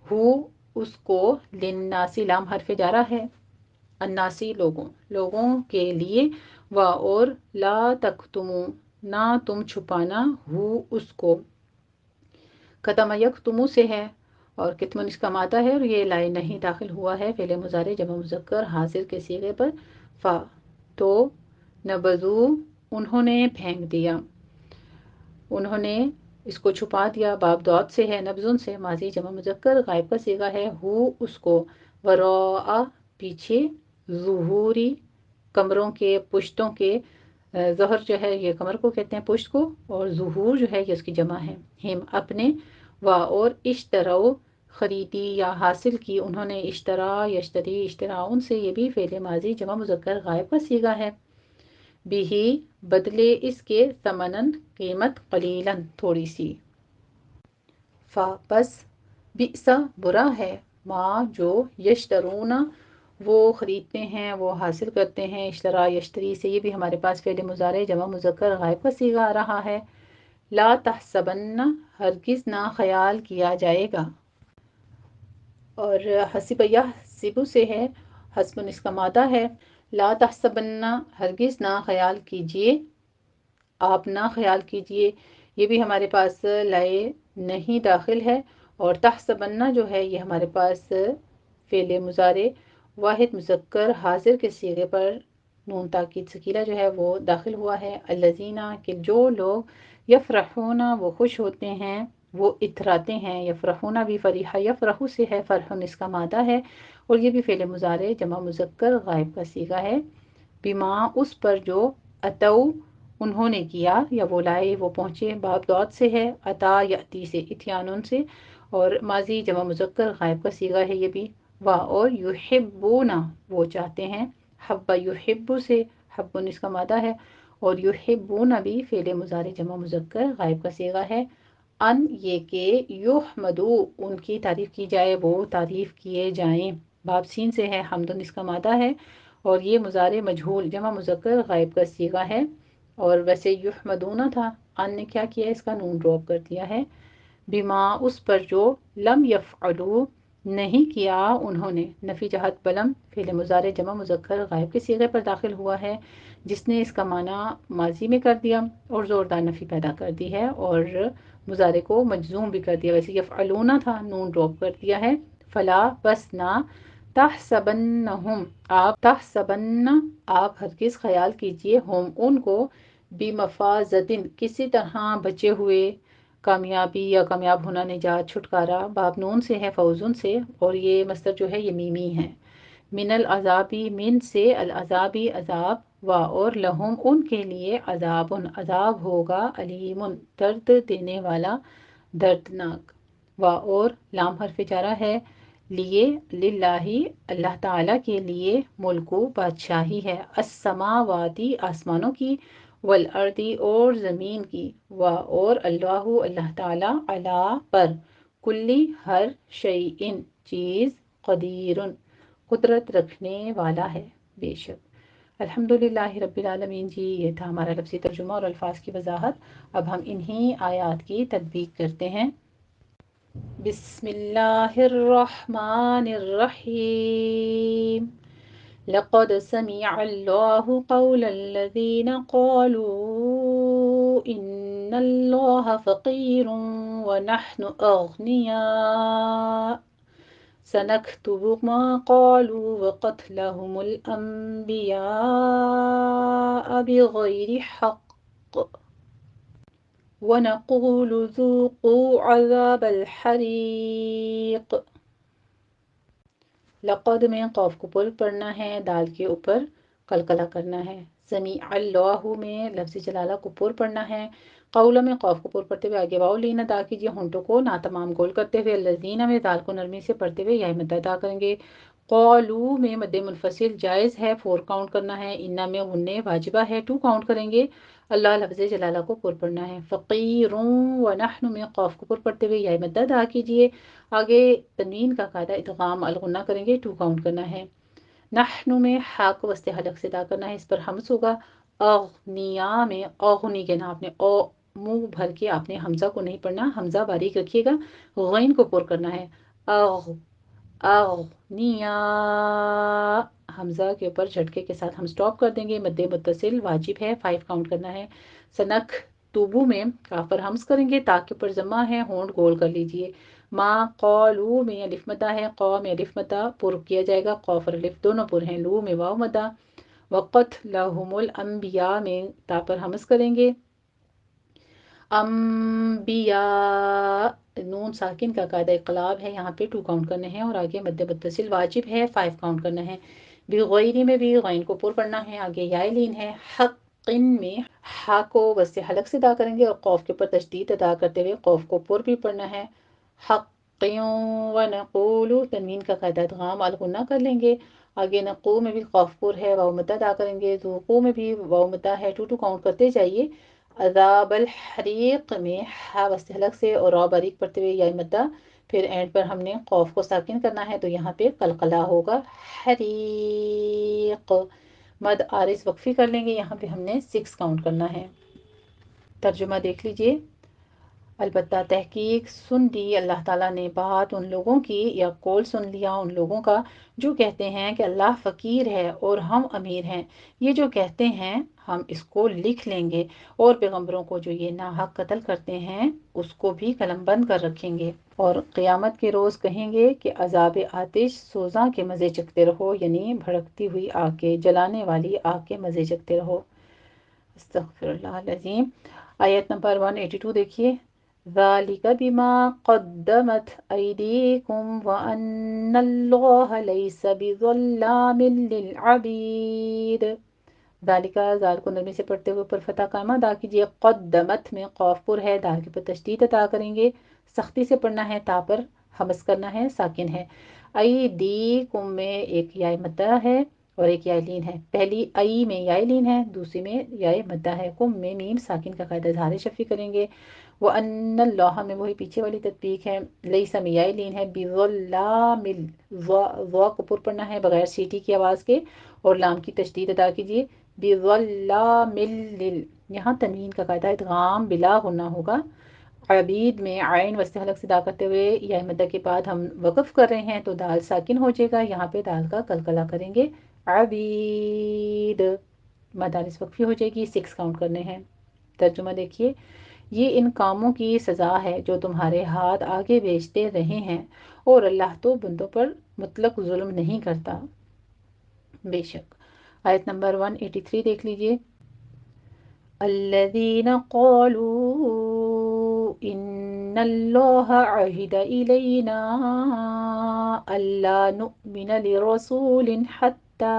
ہو اس کو، للناسی لام حرف جارہ ہے، الناسی لوگوں، لوگوں کے لیے، اور لا تکتمو نہ تم چھپانا، ہو اس کو، کتم یکتمو سے ہے، اور کتمن اس کا مادہ ہے، اور یہ لائے نہیں داخل ہوا ہے فعل مضارع جمع مذکر حاضر کے صیغے پر۔ فا تو نبذو انہوں نے پھینک دیا، انہوں نے اس کو چھپا دیا، باب دعوت سے ہے، نبذن سے ماضی جمع مذکر غائب کا صیغہ ہے، ہو اس کو، وراء پیچھے، ظہوری کمروں کے، پشتوں کے، ظہر جو ہے یہ کمر کو کہتے ہیں پشت کو، اور ظہور جو ہے یہ اس کی جمع ہے، ہم اپنے، اور اشترو خریدی یا حاصل کی انہوں نے، اشترا یشتری اشتراؤن سے یہ بھی فعل ماضی جمع مذکر غائب کا صیغہ ہے، بھی بدلے اس کے، ثمنن قیمت، قلیلن تھوڑی سی۔ فا پس بئسا برا ہے، ما جو یشترون وہ خریدتے ہیں، وہ حاصل کرتے ہیں، اشترا یشتری سے یہ بھی ہمارے پاس فعل مضارع جمع مذکر غائب کا صیغہ آ رہا ہے۔ لا تحسبن ہرگز نہ خیال کیا جائے گا، اور حسب یحسب سے ہے، حسب اس کا مادہ ہے، لا تحسبن ہرگز نہ خیال کیجیے، آپ نہ خیال کیجیے، یہ بھی ہمارے پاس لائے نہیں داخل ہے، اور تحسبن جو ہے یہ ہمارے پاس فعل مضارع واحد مذکر حاضر کے صیغے پر نون تاکید ثقیلہ جو ہے وہ داخل ہوا ہے، الذین کہ جو لوگ، یفرحون وہ خوش ہوتے ہیں، وہ اتراتے ہیں، یفرحون بھی فریح یفرح سے ہے، فرح اس کا مادہ ہے، اور یہ بھی فعل مضارع جمع مذکر غائب کا صیغہ ہے، بما اس پر جو، اتو انہوں نے کیا یا وہ لائے وہ پہنچے، باب دعوت سے ہے، عطا یاتی سے، اتیانن سے، اور ماضی جمع مذکر غائب کا صیغہ ہے یہ بھی، اور یحبون وہ چاہتے ہیں، حب یحب سے، حب اس کا مادہ ہے، اور یحبون بھی فعل مضارع جمع مذکر غائب کا صیغہ ہے، ان یہ کہ یحمدو ان کی تعریف کی جائے، وہ تعریف کیے جائیں، باب سین سے ہے، حمدن اس کا مادہ ہے، اور یہ مضارع مجہول جمع مذکر غائب کا صیغہ ہے، اور ویسے یحمدون تھا، ان نے کیا کیا اس کا نون ڈراپ کر دیا ہے، بما اس پر جو، لم یفعلوا نہیں کیا انہوں نے، نفی جہت بلم فعل مضارع جمع مذکر غائب کے صیغے پر داخل ہوا ہے، جس نے اس کا معنی ماضی میں کر دیا اور زوردار نفی پیدا کر دی ہے، اور مضارع کو مجزوم بھی کر دیا، ویسے یفعلون تھا نون ڈراپ کر دیا ہے، فلا بس نہ، تحسبنہم آپ، تحسبن آپ ہرگز خیال کیجئے، ہم ان کو، بمفازتن کسی طرح بچے ہوئے، کامیابی یا کامیاب ہونا، نجات چھٹکارا، باب نون سے ہے، فوزن سے، اور یہ مصدر جو ہے یہ میمی ہے، من العذابی من سے، العذابی عذاب، اور لہم ان کے لیے، عذاب عذاب ہوگا، علیم درد دینے والا، دردناک، اور لام حرف جارہ ہے، لیے، للہ اللہ تعالیٰ کے لیے، ملکو بادشاہی ہے، السماواتی آسمانوں کی، والارضی اور زمین کی، اور اللہ اللہ تعالیٰ، علا پر، کلی ہر شیئن چیز، قدیر قدرت رکھنے والا ہے، بے شک۔ الحمدللہ رب العالمین جی، یہ تھا ہمارا لفظی ترجمہ اور الفاظ کی وضاحت، اب ہم انہی آیات کی تطبیق کرتے ہیں۔ بسم اللہ الرحمن الرحیم، لقد سمع الله قول الذين قالوا إن الله فقير ونحن أغنياء سنكتب ما قالوا وقتلهم الأنبياء بغير حق ونقول ذوقوا عذاب الحريق۔ لقد میں قاف کو پر پڑھنا ہے، دال کے اوپر قلقلہ کرنا ہے۔ سمیع اللہ میں لفظ جلالہ کو پر پڑھنا ہے۔ قولہ میں قاف کو پر پڑھتے ہوئے آگے واؤ لین ادا کیجیے، ہونٹوں کو نا تمام گول کرتے ہوئے۔ الذین میں دال کو نرمی سے پڑھتے ہوئے یا مد ادا کریں گے۔ قولو میں مد منفصل جائز ہے، 4 کاؤنٹ کرنا ہے۔ انا میں غنہ واجبہ ہے، 2 کاؤنٹ کریں گے۔ اللہ لفظ جلالہ کو پر پڑھنا ہے۔ فقیرون ونحن میں قاف کو پر پڑھتے ہوئے یا مد ادا کیجیے، آگے تنوین کا قاعدہ ادغام الغنہ کریں گے، 2 کاؤنٹ کرنا ہے۔ نحن میں ہا کو وسط حلق سے ادا کرنا ہے، اس پر حمز ہوگا۔ اغنیا میں اغنی کے نام نے او منہ بھر کے آپ نے حمزہ کو نہیں پڑھنا، حمزہ باریک رکھیے گا، غین کو پر کرنا ہے۔ اغنیا حمزہ کے اوپر جھٹکے کے ساتھ ہم سٹاپ کر دیں گے، مد متصل واجب ہے، 5 کاؤنٹ کرنا ہے۔ سنک توبو میں کاف پر حمز کریں گے، تا کے اوپر ضمہ ہے، ہونٹ گول کر لیجئے۔ ما قالو میں الف مدہ ہے، قا میں الف مدہ پر کیا جائے گا، قاف اور الف دونوں پر ہیں، لو میں واو مدہ۔ وقتلہم الانبیاء میں تا پر حمز کریں گے، انبیاء نون ساکن کا قاعدہ اقلاب ہے، یہاں پہ 2 کاؤنٹ کرنے ہیں، اور آگے مد متصل واجب ہے، 5 کاؤنٹ کرنا ہے۔ بغیر میں بھی غین کو پر پڑھنا ہے، آگے یا لین ہے۔ حقن میں ہا کو وسط حلق سے ادا کریں گے اور قوف کے اوپر تشدید ادا کرتے ہوئے قوف کو پر بھی پڑھنا ہے۔ حقیوں ونقول تنوین کا قاعدہ ادغام الغنہ کر لیں گے، آگے نقو میں بھی قاف پر ہے، واو مدہ ادا کریں گے، ذوقو میں بھی واو مدہ ہے، 2 کاؤنٹ کرتے جائیے۔ عذاب الحریق میں ہا وسط حلق سے اور را باریک پڑھتے ہوئے یا مدہ، پھر اینڈ پر ہم نے قوف کو ساکن کرنا ہے، تو یہاں پہ قلقلہ ہوگا، حریق۔ مد عارض وقفی کر لیں گے، یہاں پہ ہم نے 6 کاؤنٹ کرنا ہے۔ ترجمہ دیکھ لیجئے۔ البتہ تحقیق سن لی اللہ تعالیٰ نے بات ان لوگوں کی، یا قول سن لیا ان لوگوں کا جو کہتے ہیں کہ اللہ فقیر ہے اور ہم امیر ہیں۔ یہ جو کہتے ہیں ہم اس کو لکھ لیں گے، اور پیغمبروں کو جو یہ ناحق قتل کرتے ہیں اس کو بھی قلم بند کر رکھیں گے، اور قیامت کے روز کہیں گے کہ عذاب آتش سوزاں کے مزے چکھتے رہو، یعنی بھڑکتی ہوئی آگ کے، جلانے والی آگ کے مزے چکھتے رہو۔ استغفر اللہ العظیم۔ آیت نمبر 182 دیکھیے۔ ذَلِكَ بِمَا قَدَّمَتْ أَيْدِيكُمْ وَأَنَّ اللَّهَ لَيْسَ بِظَلَّامٍ لِّلْعَبِيدِ۔ ذَلِكَ ذال کو نرمی سے پڑھتے ہوئے پر فتح قائمہ ادا کیجیے۔ قدمت میں قاف پر ہے، دال کے پر تشدید ادا کریں گے، سختی سے پڑھنا ہے، تا پر حمز کرنا ہے، ساکن ہے۔ ایدیکم میں ایک یا مدہ ہے اور ایک یا لین ہے، پہلی ای میں یا لین ہے، دوسری میں یا مدہ ہے۔ کم میں میم ساکن کا قاعدہ اظہار شفی کریں گے۔ وَأَنَّ اللَّهَ میں وہی پیچھے والی تطبیق ہے، لیس میں یا لین ہے، بِظَلَّامٍ ضا کو پر پڑھنا ہے بغیر سیٹی کی آواز کے، اور لام کی تشدید ادا کیجیے، بِظَلَّامٍ یہاں تنوین کا قاعدہ ادغام بلا غنہ ہوگا۔ عبید میں عین وسط حلق سے ادا کرتے ہوئے یا مدہ کے بعد ہم وقف کر رہے ہیں تو دال ساکن ہو جائے گا، یہاں پہ دال کا قلقلہ کریں گے، عبید۔ مدارس وقفی ہو جائے گی، 6 کاؤنٹ کرنے ہیں۔ ترجمہ دیکھیے۔ یہ ان کاموں کی سزا ہے جو تمہارے ہاتھ آگے بھیجتے رہے ہیں، اور اللہ تو بندوں پر مطلق ظلم نہیں کرتا، بے شک۔ آیت نمبر 183 دیکھ لیجئے۔ الذین قالوا ان اللہ عہد الینا الا نؤمن لرسول حتى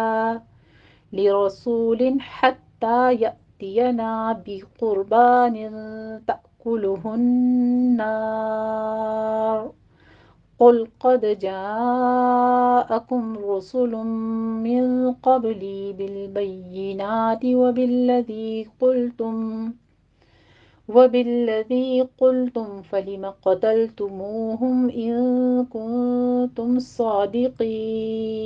يأتينا بقربان تأكله النار قل قد جاءكم رسل من قبلي بالبينات وبالذي قلتم فلم قتلتموهم إن كنتم صادقين۔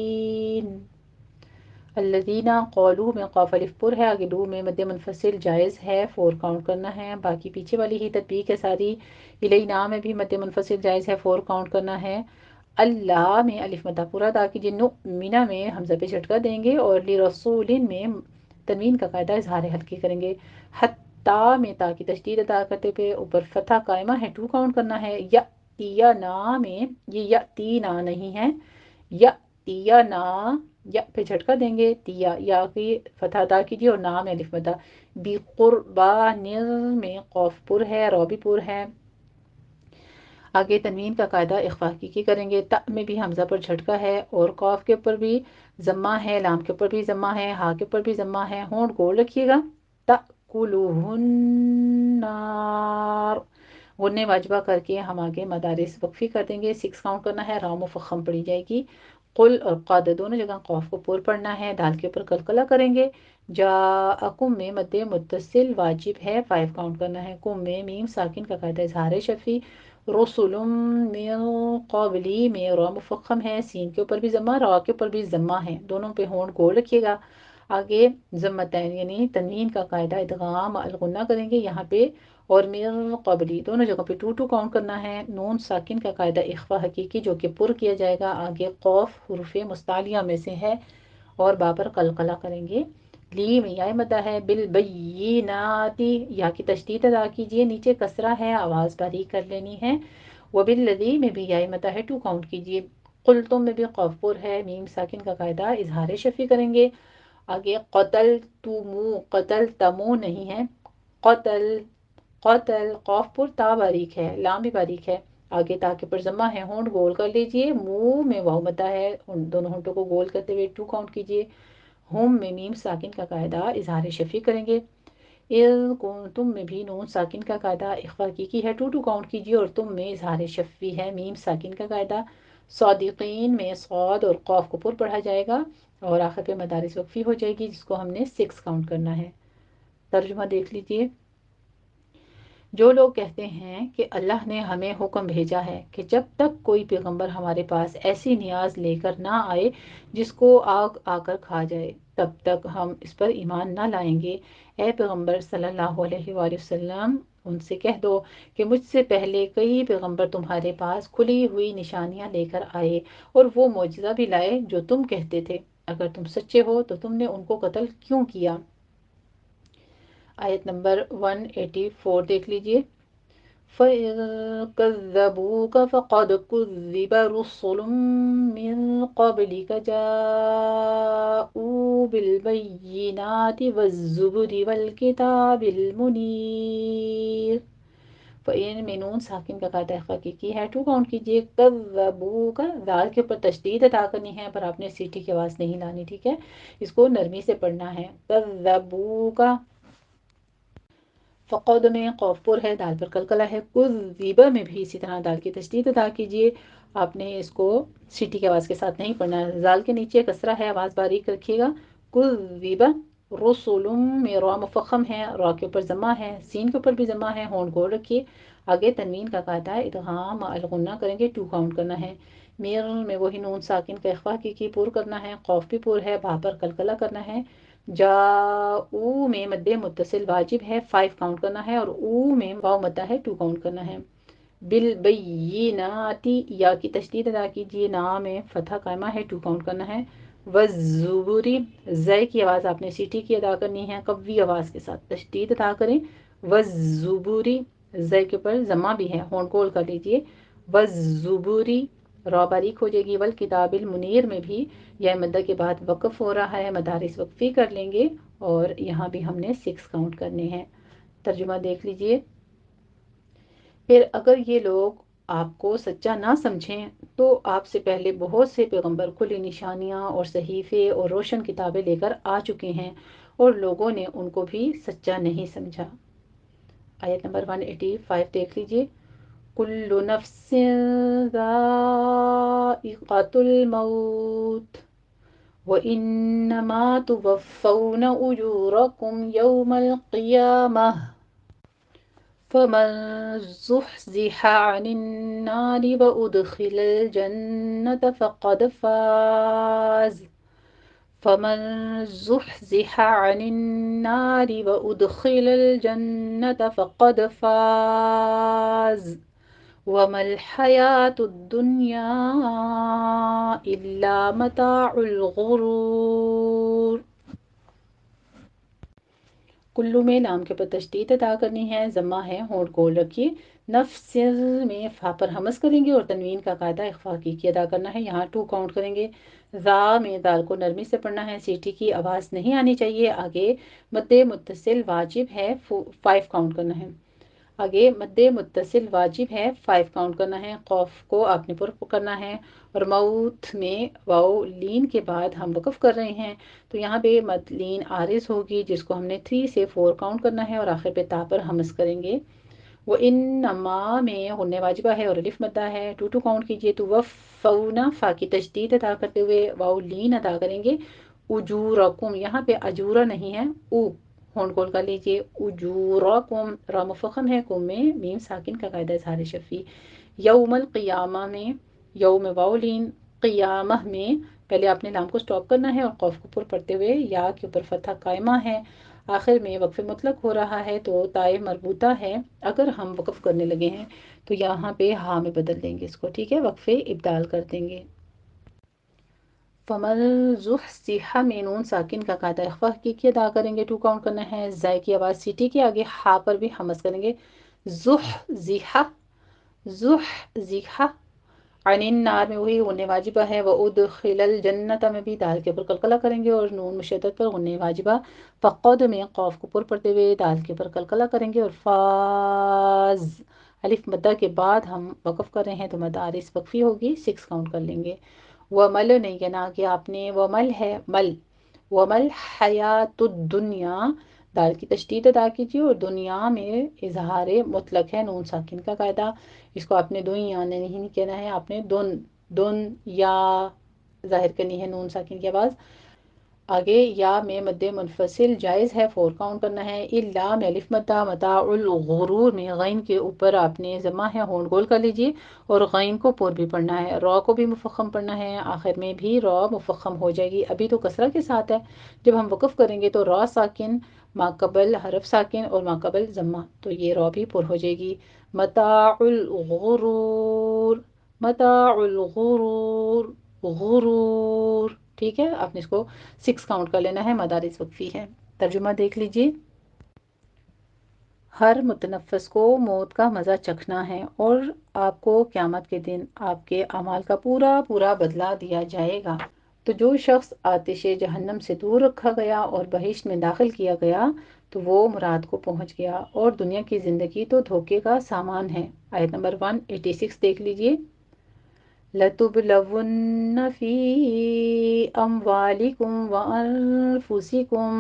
الذین قالوا میں قاف الف پر ہے، آگے دو میں مد منفصل جائز ہے، 4 کاؤنٹ کرنا ہے، باقی پیچھے والی ہی تطبیق ہے ساری۔ الینا میں بھی مد منفصل جائز ہے، 4 کاؤنٹ کرنا ہے۔ اللہ میں الف مدہ پورا ادا کیجیے، نؤمن میں حمزہ پہ جھٹکا دیں گے، اور لرسول میں تنوین کا قاعدہ اظہار حلقی کریں گے۔ تا میں تا کی تشدید ادا کرتے پہ اوپر فتح قائمہ ہے، 2 کاؤنٹ کرنا ہے۔ یا نا میں یہ یا تی نا نہیں ہے، یا تیا نا، یا پہ جھٹکا دیں گے، تیا یا کی فتح ادا کیجیے اور نا میں الف مدہ۔ بی قربان میں قوف پر ہے، رو بھی پر ہے۔ آگے تنوین کا قاعدہ اخفا حقیقی کریں گے، تا میں بھی حمزہ پر جھٹکا ہے اور قاف کے اوپر بھی ضمہ ہے، لام کے اوپر بھی ضمہ ہے، ہا کے اوپر بھی ضمہ ہے، ہونٹ گول رکھیے گا۔ تأکلہ النار، غنّے واجبہ کر کے ہم آگے مدارس وقفی کر دیں گے، 6 کاؤنٹ کرنا ہے، را مفخم پڑھی جائے گی۔ قل اور قد دونوں جگہ قوف کو پر پڑھنا ہے، دال کے اوپر قلقلہ کریں گے۔ جاءکم میں مد متصل واجب ہے، 5 کاؤنٹ کرنا ہے۔ کم میں میم ساکن کا قاعدہ اظہار شفی۔ رسول من قبلی میں را مفخم ہے، سین کے اوپر بھی ضمہ، را کے اوپر بھی ضمہ ہے، دونوں پہ ہونٹ گول رکھیے گا۔ آگے ضمتین یعنی تنوین کا قاعدہ ادغام الغنہ کریں گے یہاں پہ، اور من قبلی دونوں جگہ پہ 2 کاؤنٹ کرنا ہے۔ نون ساکن کا قاعدہ اخفا حقیقی جو کہ پر کیا جائے گا، آگے قوف حروف مستعلیہ میں سے ہے اور با پر قلقلہ کریں گے۔ لی میں یا مدہ ہے، بالبینات یا کی تشدید ادا کیجئے، نیچے کسرہ ہے، آواز باریک کر لینی ہے۔ وبالذی میں بھی یا مدہ ہے، 2 کاؤنٹ کیجئے۔ قلتم میں بھی قوف پر ہے، میم ساکن کا قاعدہ اظہار شفی کریں گے۔ آگے قتل تمو، قتل تمو نہیں ہے، قتل قتل، قوف پر تا باریک ہے، لام بھی باریک ہے، آگے تا کے پر ضمہ ہے، ہونٹ گول کر لیجئے۔ منہ میں واو مدہ ہے، ان دونوں ہونٹوں کو گول کرتے ہوئے 2 کاؤنٹ کیجئے۔ ہم میں میم ساکن کا قاعدہ اظہار شفی کریں گے۔ اذ کنتم میں بھی نون ساکن کا قاعدہ اخفا حقیقی ہے، 2 کاؤنٹ کیجئے اور تم میں اظہار شفی ہے، میم ساکن کا قاعدہ۔ صادقین میں صاد اور قوف کو پر پڑھا جائے گا اور آخر پہ مدارس وقفی ہو جائے گی جس کو ہم نے 6 کاؤنٹ کرنا ہے۔ ترجمہ دیکھ لیجئے۔ جو لوگ کہتے ہیں کہ اللہ نے ہمیں حکم بھیجا ہے کہ جب تک کوئی پیغمبر ہمارے پاس ایسی نیاز لے کر نہ آئے جس کو آگ آ کر کھا جائے، تب تک ہم اس پر ایمان نہ لائیں گے، اے پیغمبر صلی اللہ علیہ وآلہ وسلم ان سے کہہ دو کہ مجھ سے پہلے کئی پیغمبر تمہارے پاس کھلی ہوئی نشانیاں لے کر آئے اور وہ معجزہ بھی لائے جو تم کہتے تھے، اگر تم سچے ہو تو تم نے ان کو قتل کیوں کیا؟ آیت نمبر 184 دیکھ لیجئے۔ فَإِن كَذَّبُوكَ فَقَدْ كُذِّبَ رُسُلٌ مِّن قَبْلِكَ جَاءُوا بِالْبَيِّنَاتِ وَالزُّبُرِ وَالْكِتَابِ الْمُنِيرِ۔ فَإِن میں نون ساکن کا قاعدہ حقیقی ہے، 2 کاؤنٹ کیجئے۔ كَذَّبُوكَ دال کے اوپر تشدید ادا کرنی ہے پر آپ نے سیٹی کی آواز نہیں لانی، ٹھیک ہے، اس کو نرمی سے پڑھنا ہے۔ كَذَّبُوكَ، فقود میں قوف پر ہے، دال پر قلقلہ ہے۔ کذیبہ میں بھی اسی طرح دال کی تشدید ادا کیجیے، آپ نے اس کو سیٹی کی آواز کے ساتھ نہیں پڑھنا ہے، زال کے نیچے کسرہ ہے، آواز باریک رکھیے گا۔ کذیبہ، رسول میں را مفخم ہے، را کے اوپر ضمہ ہے، سین کے اوپر بھی ضمہ ہے، ہونٹ گول رکھیے۔ آگے تنوین کا قاعدہ ادغام الغنہ کریں گے، 2 کاؤنٹ کرنا ہے۔ میر میں وہی نون ساکن کا اخفا کی پر کرنا ہے، قوف بھی پر ہے، با پر قلقلہ کرنا ہے۔ جاؤ میں مد متصل واجب ہے، 5 کاؤنٹ کرنا ہے، اور او میں واو مدہ ہے، 2 کاؤنٹ کرنا ہے۔ بالبیناتی یا کی تشدید ادا کیجیے، نا میں فتح قائمہ ہے، 2 کاؤنٹ کرنا ہے۔ والزبری، زے کی آواز آپ نے سیٹی کی ادا کرنی ہے، قوی آواز کے ساتھ تشدید ادا کریں۔ والزبری، زے کے اوپر ضمہ بھی ہے، ہونٹ گول کر لیجیے۔ والزبری، را باریک ہو جائے گی۔ والکتاب المنیر میں بھی یا مدہ کے بعد وقف ہو رہا ہے، مدارس وقفی کر لیں گے اور یہاں بھی ہم نے 6 کاؤنٹ کرنے ہیں۔ ترجمہ دیکھ لیجئے۔ پھر اگر یہ لوگ آپ کو سچا نہ سمجھیں تو آپ سے پہلے بہت سے پیغمبر کھلی نشانیاں اور صحیفے اور روشن کتابیں لے کر آ چکے ہیں اور لوگوں نے ان کو بھی سچا نہیں سمجھا۔ آیت نمبر 185 دیکھ لیجئے۔ کل نفس ذائقۃ الموت وَإِنَّمَا تُوَفَّوْنَ أُجُورَكُمْ يَوْمَ الْقِيَامَةِ فَمَنْ زُحْزِحَ عَنِ النَّارِ وَأُدْخِلَ الْجَنَّةَ فَقَدْ فَازَ فَمَنْ زُحْزِحَ عَنِ النَّارِ وَأُدْخِلَ الْجَنَّةَ فَقَدْ فَازَ وَمَا الْحَيَاةُ الدُّنْيَا إِلَّا مَتَاعُ الْغُرُورِ۔ کلو میں لام کے اوپر تشدید ادا کرنی ہے، ضمہ ہے، ہونٹ گول رکھیے، نفس میں فا پر ہمس کریں گے اور تنوین کا قاعدہ اخفا حقیقی ادا کرنا ہے، یہاں 2 کاؤنٹ کریں گے۔ ذا میں دال کو نرمی سے پڑھنا ہے، سیٹی کی آواز نہیں آنی چاہیے، آگے مد متصل واجب ہے، 5 کاؤنٹ کرنا ہے، آگے مد متصل واجب ہے، 5 کاؤنٹ کرنا ہے، قوف کو آپ نے پر کرنا ہے، اور موت میں واؤ لین کے بعد ہم وقف کر رہے ہیں تو یہاں پہ مد لین عارض ہوگی جس کو ہم نے 3 سے 4 کاؤنٹ کرنا ہے اور آخر پہ تا پر ہمس کریں گے۔ وہ ان نما میں غنہ واجبہ ہے اور الف مدہ ہے، 2 کاؤنٹ کیجئے تو وفونا فا کی تشدید ادا کرتے ہوئے واؤ لین ادا کریں گے، اجورکم یہاں پہ اجورا نہیں ہے، او ہونٹ گول کر لیجئے، اجورکم را مفخم ہے، کم میں میم ساکن کا قاعدہ اظہار شفی۔ یوم القیامہ میں یوم واؤ لین، قیامہ میں پہلے آپ نے لام کو سٹاپ کرنا ہے اور قوف کو پر پڑھتے ہوئے یا کے اوپر فتح قائمہ ہے، آخر میں وقف مطلق ہو رہا ہے تو تائے مربوطہ ہے، اگر ہم وقف کرنے لگے ہیں تو یہاں پہ ہاں میں بدل دیں گے اس کو، ٹھیک ہے، وقفے ابدال کر دیں گے۔ فمن زحزح میں نون ساکن کا قاعدہ اخفا حقیقی ادا کریں گے، 2 کاؤنٹ کرنا ہے، زائ کی آواز سیٹی کے آگے ہا پر بھی ہمس کریں گے، زحزح زحزح۔ عن النار میں وہی غنہ واجبہ ہے، وادخل الجنت میں بھی دال کے اوپر قلقلہ کریں گے اور نون مشدد پر غنہ واجبہ، فقد میں قوف کو پر پڑھتے ہوئے دال کے اوپر قلقلہ کریں گے، اور فاز الف مدہ کے بعد ہم وقف کر رہے ہیں تو مد عارض وقفی ہوگی، 6 کاؤنٹ کر لیں گے۔ ومل نہیں کہنا کہ آپ نے، ومل ہے مل، ومل حیات الدنیا، دال کی تشدید ادا کیجیے اور دنیا میں اظہار مطلق ہے، نون ساکن کا قاعدہ، اس کو آپ نے دنیا نہیں کہنا ہے، آپ نے دن دن یا ظاہر کرنی ہے نون ساکن کی آواز، آگے یا میں مد منفصل جائز ہے، 4 کاؤنٹ کرنا ہے، الا میں الف مدہ، متاع الغرور میں غین کے اوپر آپ نے ضمہ ہے، ہونٹ گول کر لیجئے اور غین کو پر بھی پڑھنا ہے، را کو بھی مفخم پڑھنا ہے، آخر میں بھی را مفخم ہو جائے گی، ابھی تو کسرہ کے ساتھ ہے، جب ہم وقف کریں گے تو را ساکن، ما قبل حرف ساکن اور ما قبل ضمہ، تو یہ را بھی پر ہو جائے گی، متاع الغرور، متاع الغرور، غرور، ٹھیک ہے، آپ نے اس کو 6 کاؤنٹ کر لینا ہے، مدارس وقفی ہے۔ ترجمہ دیکھ لیجئے۔ ہر متنفس کو موت کا مزہ چکھنا ہے اور آپ کو قیامت کے دن آپ کے اعمال کا پورا پورا بدلہ دیا جائے گا، تو جو شخص آتش جہنم سے دور رکھا گیا اور بہشت میں داخل کیا گیا تو وہ مراد کو پہنچ گیا، اور دنیا کی زندگی تو دھوکے کا سامان ہے۔ آیت نمبر 186 دیکھ لیجئے۔ لَتُبْلَوُنَّ فِي أَمْوَالِكُمْ وَأَنفُسِكُمْ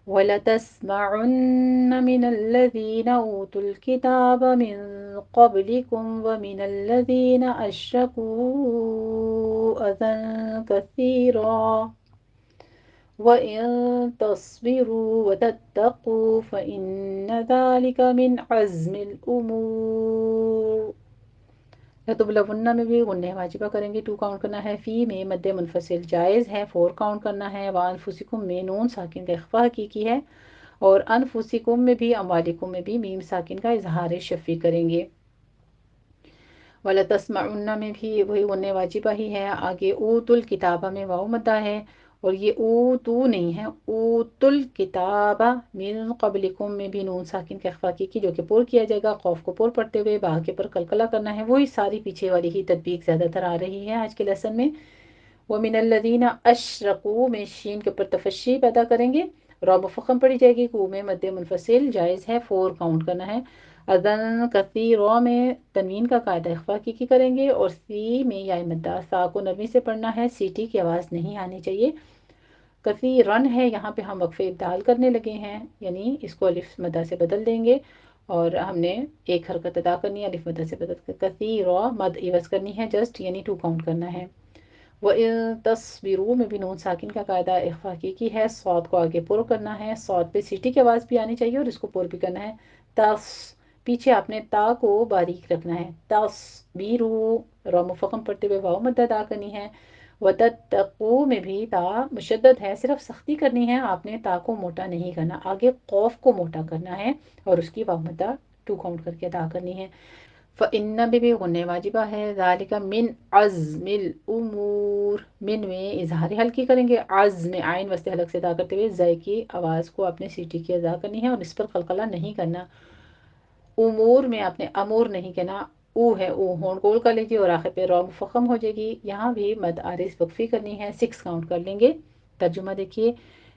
وَلَتَسْمَعُنَّ مِنَ الَّذِينَ أُوتُوا الْكِتَابَ مِنْ قَبْلِكُمْ وَمِنَ الَّذِينَ أَشْرَكُوا أَذًى كَثِيرًا وَإِن تَصْبِرُوا وَتَتَّقُوا فَإِنَّ ذَلِكَ مِنْ عَزْمِ الْأُمُورِ۔ لَتُبْلَوُنَّ میں بھی غنہ واجبہ کریں گے، 2 کاؤنٹ کرنا ہے، فی میں مد منفصل جائز ہے، 4 کاؤنٹ کرنا ہے، وَأَنفُسِكُم میں نون ساکن کا اخفا حقیقی ہے، اور انفسکم میں بھی، اموالکم میں بھی میم ساکن کا اظہار شفی کریں گے۔ وَلَتَسْمَعُنَّ میں بھی وہی غنہ واجبہ ہی ہے، آگے اوت الکتابہ میں واو مدہ ہے اور یہ اوتو نہیں ہے، اوت الکتابہ من قبلکم میں بھی نون ساکن کا اخفا کی جو کہ پور کیا جائے گا، قوف کو پور پڑھتے ہوئے با کے پر قلقلہ کرنا ہے، وہی ساری پیچھے والی ہی تطبیق زیادہ تر آ رہی ہے آج کے لیسن میں۔ وَمِنَ الَّذِينَ أَشْرَكُوا میں شین کے اوپر تفشی پیدا کریں گے، را مفخم پڑی جائے گی، کو میں مد منفصل جائز ہے، 4 کاؤنٹ کرنا ہے، اذن کثیر میں تنوین کا قاعدہ اخفا کی کریں گے، اور سی میں یا مدہ، سا کو نرمی سے پڑھنا ہے، سیٹی کی آواز نہیں آنی چاہیے، کثیرن ہے، یہاں پہ ہم وقفے ابدال کرنے لگے ہیں، یعنی اس کو الف مدہ سے بدل دیں گے اور ہم نے ایک حرکت ادا کرنی ہے، الف مدہ سے بدل کر کثیرا مد عوض کرنی ہے جسٹ، یعنی 2 کاؤنٹ کرنا ہے۔ وَإِن تَصْبِرُوا میں بھی نون ساکن کا قاعدہ اخفا حقیقی ہے، صاد کو آگے پر کرنا ہے، صاد پہ سیٹی کی آواز بھی آنی چاہیے اور اس کو پر بھی کرنا ہے، تس پیچھے آپ نے تا کو باریک رکھنا ہے، تَصْبِرُوا را مفخم پڑھتے ہوئے واو مد ادا کرنی ہے، وَتَتَّقُوا میں بھی تا مشدد ہے، صرف سختی کرنی ہے، آپ نے تا کو موٹا نہیں کرنا، آگے قوف کو موٹا کرنا ہے اور اس کی واو مدہ 2 کاؤنٹ کر کے ادا کرنی ہے۔ فإن میں بھی غنّ واجبہ ہے، ذالک من عزم الامور، من میں اظہار حلقی کریں گے، عزم عین وسط حلق سے ادا کرتے ہوئے زے کی آواز کو اپنے سیٹی کی ادا کرنی ہے اور اس پر قلقلہ نہیں کرنا۔ امور میں آپ نے امور نہیں کہنا، او ہے او، ہون گول کر لیجیے اور آخر پہ را مفخم ہو جائے گی۔ یہاں بھی مد عارض وقفی کرنی ہے، 6 کاؤنٹ کر لیں گے۔ ترجمہ دیکھیے،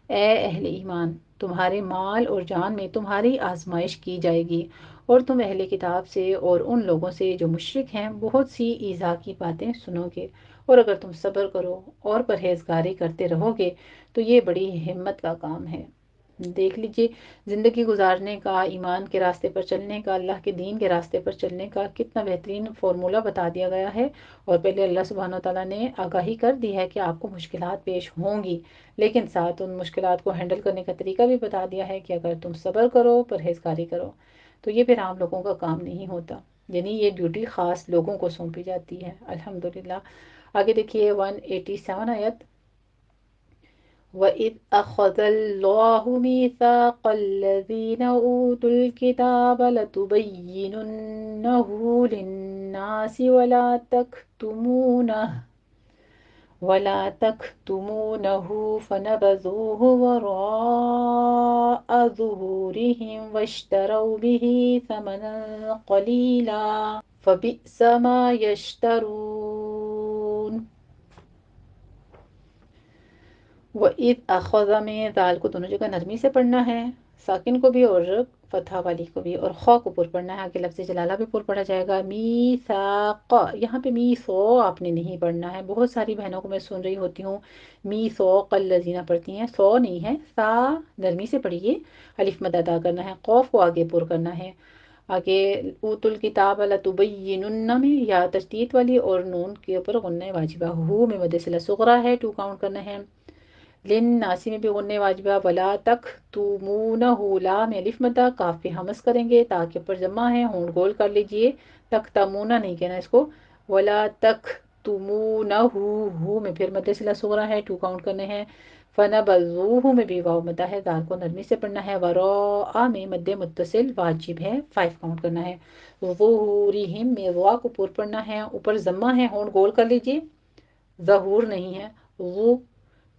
اے اہل ایمان، تمہارے مال اور جان میں تمہاری آزمائش کی جائے گی اور تم اہل کتاب سے اور ان لوگوں سے جو مشرک ہیں بہت سی ایذا کی باتیں سنو گے، اور اگر تم صبر کرو اور پرہیزگاری کرتے رہو گے تو یہ بڑی ہمت کا کام ہے۔ دیکھ لیجئے، زندگی گزارنے کا، ایمان کے راستے پر چلنے کا، اللہ کے دین کے راستے پر چلنے کا کتنا بہترین فارمولہ بتا دیا گیا ہے، اور پہلے اللہ سبحانہ وتعالیٰ نے آگاہی کر دی ہے کہ آپ کو مشکلات پیش ہوں گی، لیکن ساتھ ان مشکلات کو ہینڈل کرنے کا طریقہ بھی بتا دیا ہے کہ اگر تم صبر کرو، پرہیزگاری کرو تو یہ پھر عام لوگوں کا کام نہیں ہوتا، یعنی یہ ڈیوٹی خاص لوگوں کو سونپی جاتی ہے۔ الحمدللہ۔ آگے دیکھیے 187 آیت، وَإِذْ أَخَذَ اللَّهُ مِيثَاقَ الَّذِينَ أُوتُوا الْكِتَابَ لَتُبَيِّنُنَّهُ لِلنَّاسِ وَلَا تَكْتُمُونَهُ فَنَبَذُوهُ وَرَاءَ ظُهُورِهِمْ وَاشْتَرَوْا بِهِ ثَمَنًا قَلِيلًا فَبِئْسَ مَا يَشْتَرُونَ۔ وَإِذْ أَخَذَ میں دال کو دونوں جگہ نرمی سے پڑھنا ہے، ساکن کو بھی اور فتح والی کو بھی، اور خا کو پر پڑھنا ہے، آگے لفظ جلالہ بھی پر پڑھا جائے گا۔ میثاق، یہاں پہ میثو آپ نے نہیں پڑھنا ہے، بہت ساری بہنوں کو میں سن رہی ہوتی ہوں میثوق الذین پڑھتی ہیں، سو نہیں ہے، سا نرمی سے پڑھیے، الف مد ادا کرنا ہے، قوف کو آگے پر کرنا ہے۔ آگے اوت الکتاب لتبینن میں یا تشدید والی اور نون کے اوپر غنہ واجبہ، ہو میں مد صلہ صغرا ہے، 2 کاؤنٹ کرنا ہے۔ لن ناسی میں بھی غنہ واجبہ، ولا تک تومونہ، لا میں الف مدہ، کاف پہ ہمس کریں گے تاکہ پر جمع ہے، ہون گول کر لیجئے، تک تمونہ نہیں کہنا اس کو، ولا تک تمونہ، ہو میں پھر مد صلہ صغرا ہے، 2 کاؤنٹ کرنے ہیں۔ فنبذوہ میں بھی واو مدہ ہے، دال کو نرمی سے پڑھنا ہے، وراء میں مد متصل واجب ہے، 5 کاؤنٹ کرنا ہے۔ ظہورہم میں وا کو پر پڑھنا ہے، اوپر ضمہ ہے، ہون گول کر لیجئے، ظہور نہیں ہے،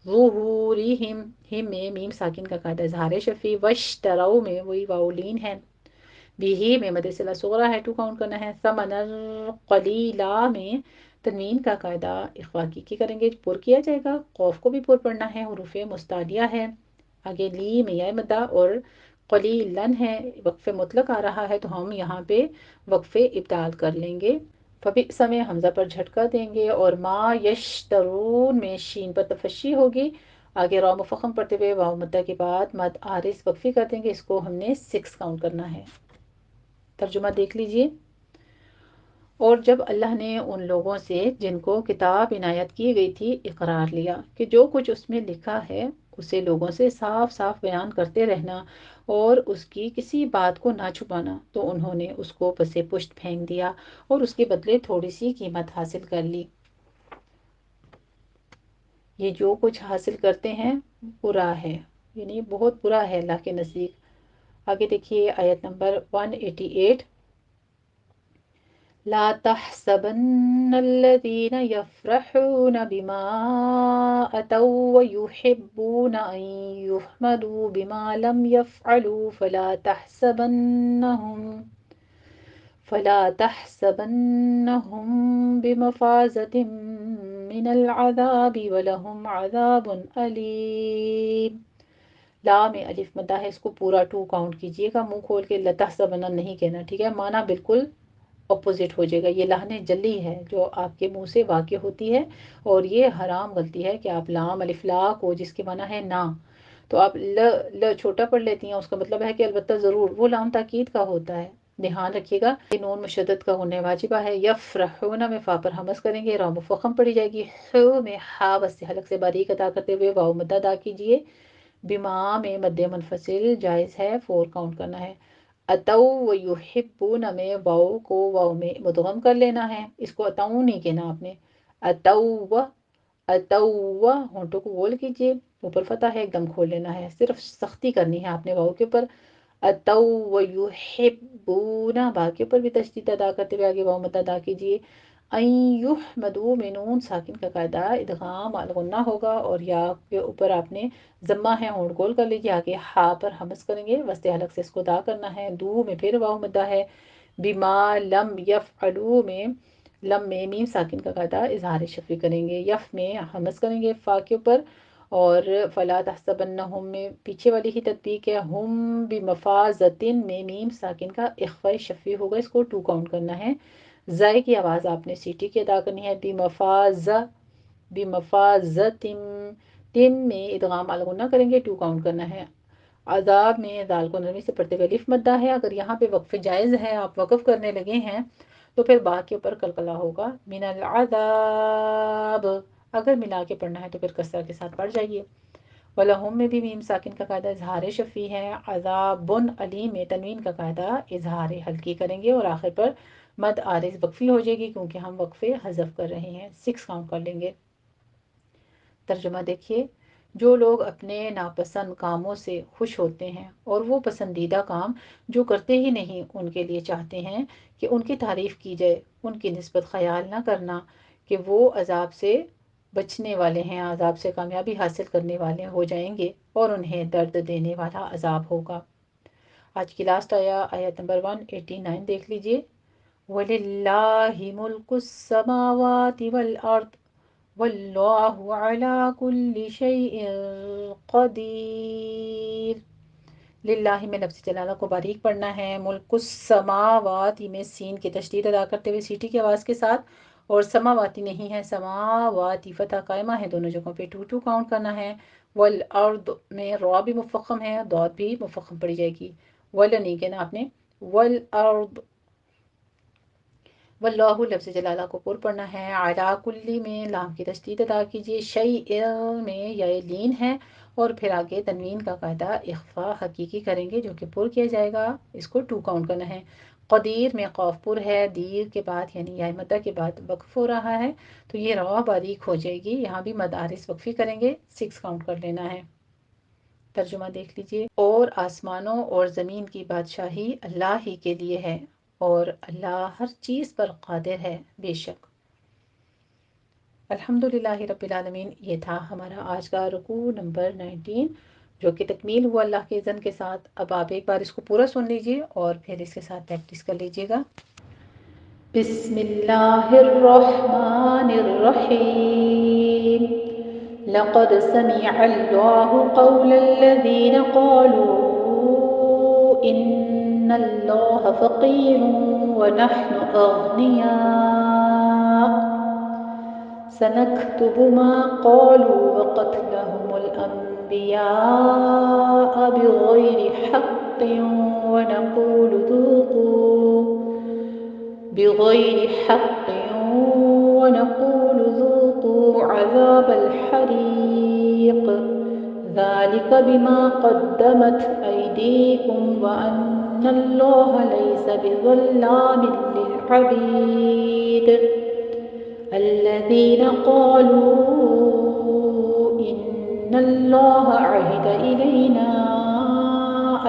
ظہورہم، ہم میں میم ساکن کا قاعدہ اظہار شفیع، واشتروا میں وہی واؤلین ہے، بھی میں مد صلہ صغرا ہے، 2 کاؤنٹ کرنا ہے۔ ثمنا قلیلا میں تنوین کا قاعدہ اخفا کی کریں گے، پر کیا جائے گا، قوف کو بھی پر پڑھنا ہے، حروف مستعلیہ ہے۔ آگے لی میں یا مدہ اور قلیلن ہے، وقف مطلق آ رہا ہے تو ہم یہاں پہ وقف ابدال کر لیں گے۔ فبئس میں حمزہ پر جھٹکا دیں گے اور ما یشترون میں شین پر تفشی ہوگی، آگے را مفخم پڑھتے ہوئے واو مدہ کے بعد مد عارض وقفی کر دیں گے، اس کو ہم نے 6 کاؤنٹ کرنا ہے۔ ترجمہ دیکھ لیجئے، اور جب اللہ نے ان لوگوں سے جن کو کتاب عنایت کی گئی تھی اقرار لیا کہ جو کچھ اس میں لکھا ہے اسے لوگوں سے صاف صاف بیان کرتے رہنا اور اس کی کسی بات کو نہ چھپانا، تو انہوں نے اس کو پس پشت پھینک دیا اور اس کے بدلے تھوڑی سی قیمت حاصل کر لی۔ یہ جو کچھ حاصل کرتے ہیں برا ہے، یعنی بہت برا ہے اللہ کے نزدیک۔ آگے دیکھیے آیت نمبر 188، لا تحسبن الذين يفرحون بما أتوا ويحبون أن يحمدوا بما لم يفعلوا فلا تحسبنهم بمفازة من العذاب ولهم عذاب أليم۔ لا میں الف مدہ ہے، اس کو پورا 2 کاؤنٹ کیجئے گا، منہ کھول کے لتحسبن نہیں کہنا، ٹھیک ہے، معنی بالکل اپوزٹ ہو جائے گا، یہ لہن جلی ہے جو آپ کے منہ سے واقع ہوتی ہے، اور یہ حرام غلطی ہے کہ آپ لام الف لا کو جس کے معنی ہے نہ، تو آپ ل چھوٹا پڑھ لیتی ہیں، اس کا مطلب ہے کہ البتہ ضرور، وہ لام تاکید کا ہوتا ہے، دھیان رکھیے گا۔ یہ نون مشدد کا ہونے واجبہ ہے، یفرحون میں فا پر حمز کریں گے، را مفخم پڑھی جائے گی، حو میں ہا وسط حلق سے باریک ادا کرتے ہوئے واو مدہ ادا کیجئے، بما میں مد منفصل جائز ہے، 4 کاؤنٹ کرنا ہے۔ اتو و یحبون میں واو کو واو میں مدغم کر لینا ہے، اس کو اتو نہیں کہنا آپ نے، اتو اتو، ہونٹوں کو گول کیجئے، اوپر فتح ہے، ایک دم کھول لینا ہے، صرف سختی کرنی ہے آپ نے واو کے اوپر، اتو ویحبون، با کے اوپر بھی تشدید ادا کرتے ہوئے آگے واو مد ادا کیجیے. این یحمدو میں نون ساکن کا قاعدہ ادغام الغنہ ہوگا اور یا کے اوپر آپ نے ضمہ ہے ہونٹ گول کر لیجیے. آگے ہا پر حمز کریں گے، وسط حلق سے اس کو ادا کرنا ہے. دو میں پھر واو مدہ ہے. بما لم یفعلو میں لم میں میم ساکن کا قاعدہ اظہار شفوی کریں گے. یف میں حمز کریں گے فا کے اوپر، اور فلا تحسبنہم میں پیچھے والی ہی تطبیق ہے. ہم بمفازتن میں میم ساکن کا اخفاء شفوی ہوگا، اس کو 2 کاؤنٹ کرنا ہے. زائے کی آواز آپ نے سیٹی کی ادا کرنی ہے. بمفازتم، تم میں ادغام الغنہ کریں گے، 2 کاؤنٹ کرنا ہے. عذاب میں دال کو نرمی سے پڑھتے ہوئے الف مدہ ہے. اگر یہاں پہ وقف جائز ہے، آپ وقف کرنے لگے ہیں تو پھر با کے اوپر قلقلہ ہوگا. من العذاب، اگر ملا کے پڑھنا ہے تو پھر کسرہ کے ساتھ پڑھ جائیے. وَلَهُم میں بھی میم ساکن کا قاعدہ اظہار شفی ہے. عذابن علیم میں تنوین کا قاعدہ اظہار حلقی کریں گے اور آخر پر مد عارض وقفی ہو جائے گی کیونکہ ہم وقفے حذف کر رہے ہیں. 6 کاؤنٹ کر لیں گے. ترجمہ دیکھیے. جو لوگ اپنے ناپسند کاموں سے خوش ہوتے ہیں اور وہ پسندیدہ کام جو کرتے ہی نہیں ان کے لیے چاہتے ہیں کہ ان کی تعریف کی جائے، ان کی نسبت خیال نہ کرنا کہ وہ عذاب سے بچنے والے ہیں، عذاب سے کامیابی حاصل کرنے والے ہو جائیں گے اور انہیں درد دینے والا عذاب ہوگا. آج کی لاسٹ آیت نمبر 189 دیکھ لیجئے. وَلِلَّهِ مُلْكُ السَّمَاوَاتِ وَالْأَرْضِ وَاللَّهُ عَلَى كُلِّ شَيْءٍ قَدِيرٌ. للہ میں لفظ جلالہ کو باریک پڑھنا ہے. ملک السماوات میں سین کی تشدید ادا کرتے ہوئے سیٹی کی آواز کے ساتھ، اور سماواتی نہیں ہے، سماواتی فتح قائمہ ہے، دونوں جگہوں پہ 2 کاؤنٹ کرنا ہے. والارض میں را بھی مفخم ہے، داد بھی مفخم پڑی جائے گی. ول نہیں کہنا آپ نے، والارض. واللہ لفظ جلالہ کو پر پڑھنا ہے. علی کلی میں لام کی تشدید ادا کیجیے. شیء میں یا لین ہے اور پھر آگے تنوین کا قاعدہ اخفاء حقیقی کریں گے جو کہ پر کیا جائے گا، اس کو 2 کاؤنٹ کرنا ہے. قدیر میں قاف پر ہے، دیر کے بعد یعنی یا مدہ کے بعد وقف ہو رہا ہے تو یہ روا باریک ہو جائے گی، یہاں بھی مد عارض وقفی کریں گے، 6 کاؤنٹ کر لینا ہے. ترجمہ دیکھ لیجئے. اور آسمانوں اور زمین کی بادشاہی اللہ ہی کے لیے ہے اور اللہ ہر چیز پر قادر ہے بے شک. الحمدللہ رب العالمین. یہ تھا ہمارا آج کا رکوع نمبر 19 جو کہ تکمیل ہوا اللہ کے اذن کے ساتھ. اب آپ ایک بار اس کو پورا سن لیجئے اور پھر اس کے ساتھ پریکٹس کر لیجئے گا. بسم اللہ الرحمن الرحیم. لقد سمع اللہ قول الذین قالوا ان اللہ فقیر ونحن اغنیاء سنكتب ما قالوا وقتلهم الأنبياء بغير حق ونقول ذوقوا عذاب الحريق ذلك بما قدمت أيديكم وأن الله ليس بظلام للعبيد. الذين قالوا إن الله عهد إلينا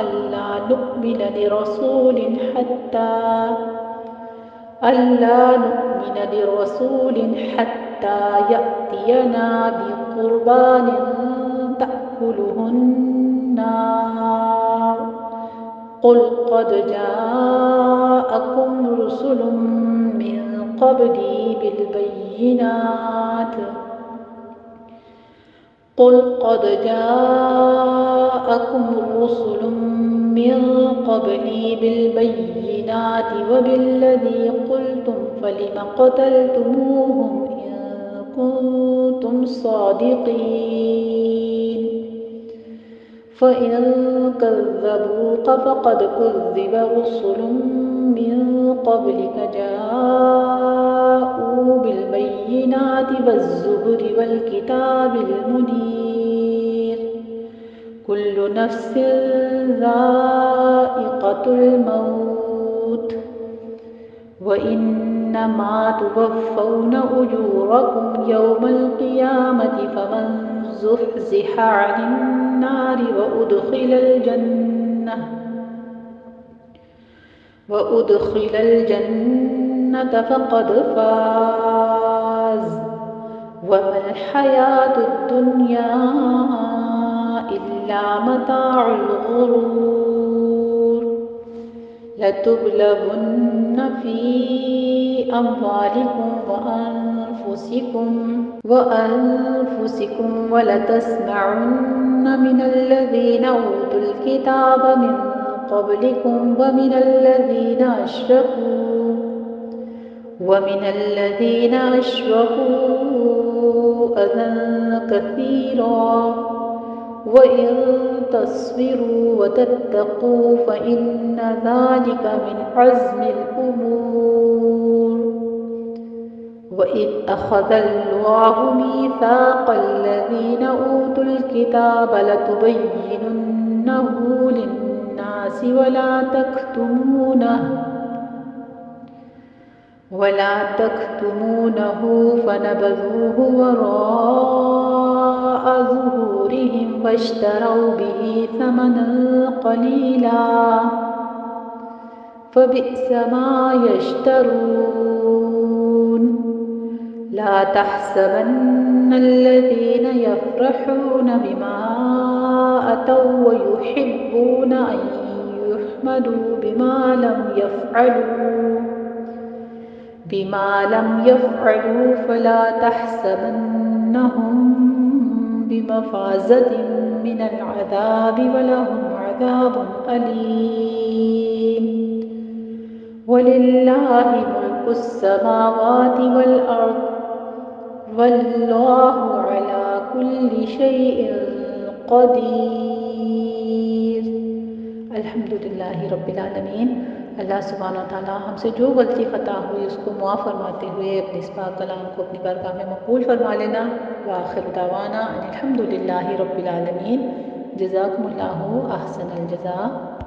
ألا نؤمن لرسول حتى يأتينا بقربان تأكله النار قل قد جاءكم رسل من قبلي بالبينات وبالذي قلتم فلم قتلتموهم إن كنتم صادقين فإن كذبوك فقد كذب رسل من قبلك جاءوا بالبينات والزبر والكتاب المنير كل نفس ذائقة الموت وإنما توفون أجوركم يوم القيامة فمن زحزح عن النار وأدخل الجنة وأدخل الجنة فقد فاز وما الحياة الدنيا إلا متاع الغرور لتبلغن في أموالكم وأنفسكم ولتسمعن من الذين أوتوا الكتاب من قبلكم ومن الذين أشركوا أذى كثيرا وإن تصبروا وتتقوا فإن ذلك من عزم الأمور وإذ أخذ الله ميثاق الذين أوتوا الكتاب لتبيننه للناس ولا تكتمونه فنبذوه وراء ظهورهم واشتروا به ثمنا قليلا فبئس ما يشترون لا تحسبن الذين يفرحون بما أتوا ويحبون أن يحمدوا بما لم يفعلوا فلا تحسبنهم بمفازة من العذاب ولهم عذاب أليم ولله ملك السماوات والأرض والله على كل شيء قدیر۔ الحمدللہ رب العالمین۔ اللہ سبحانہ و تعالیٰ ہم سے جو غلطی خطا ہوئی اس کو معاف فرماتے ہوئے اپنے اس پاک کلام کو اپنی بارگاہ میں مقبول فرما لینا۔ وآخر دعوانا ان الحمدللہ رب العالمین۔ جزاکم اللہ احسن الجزاء۔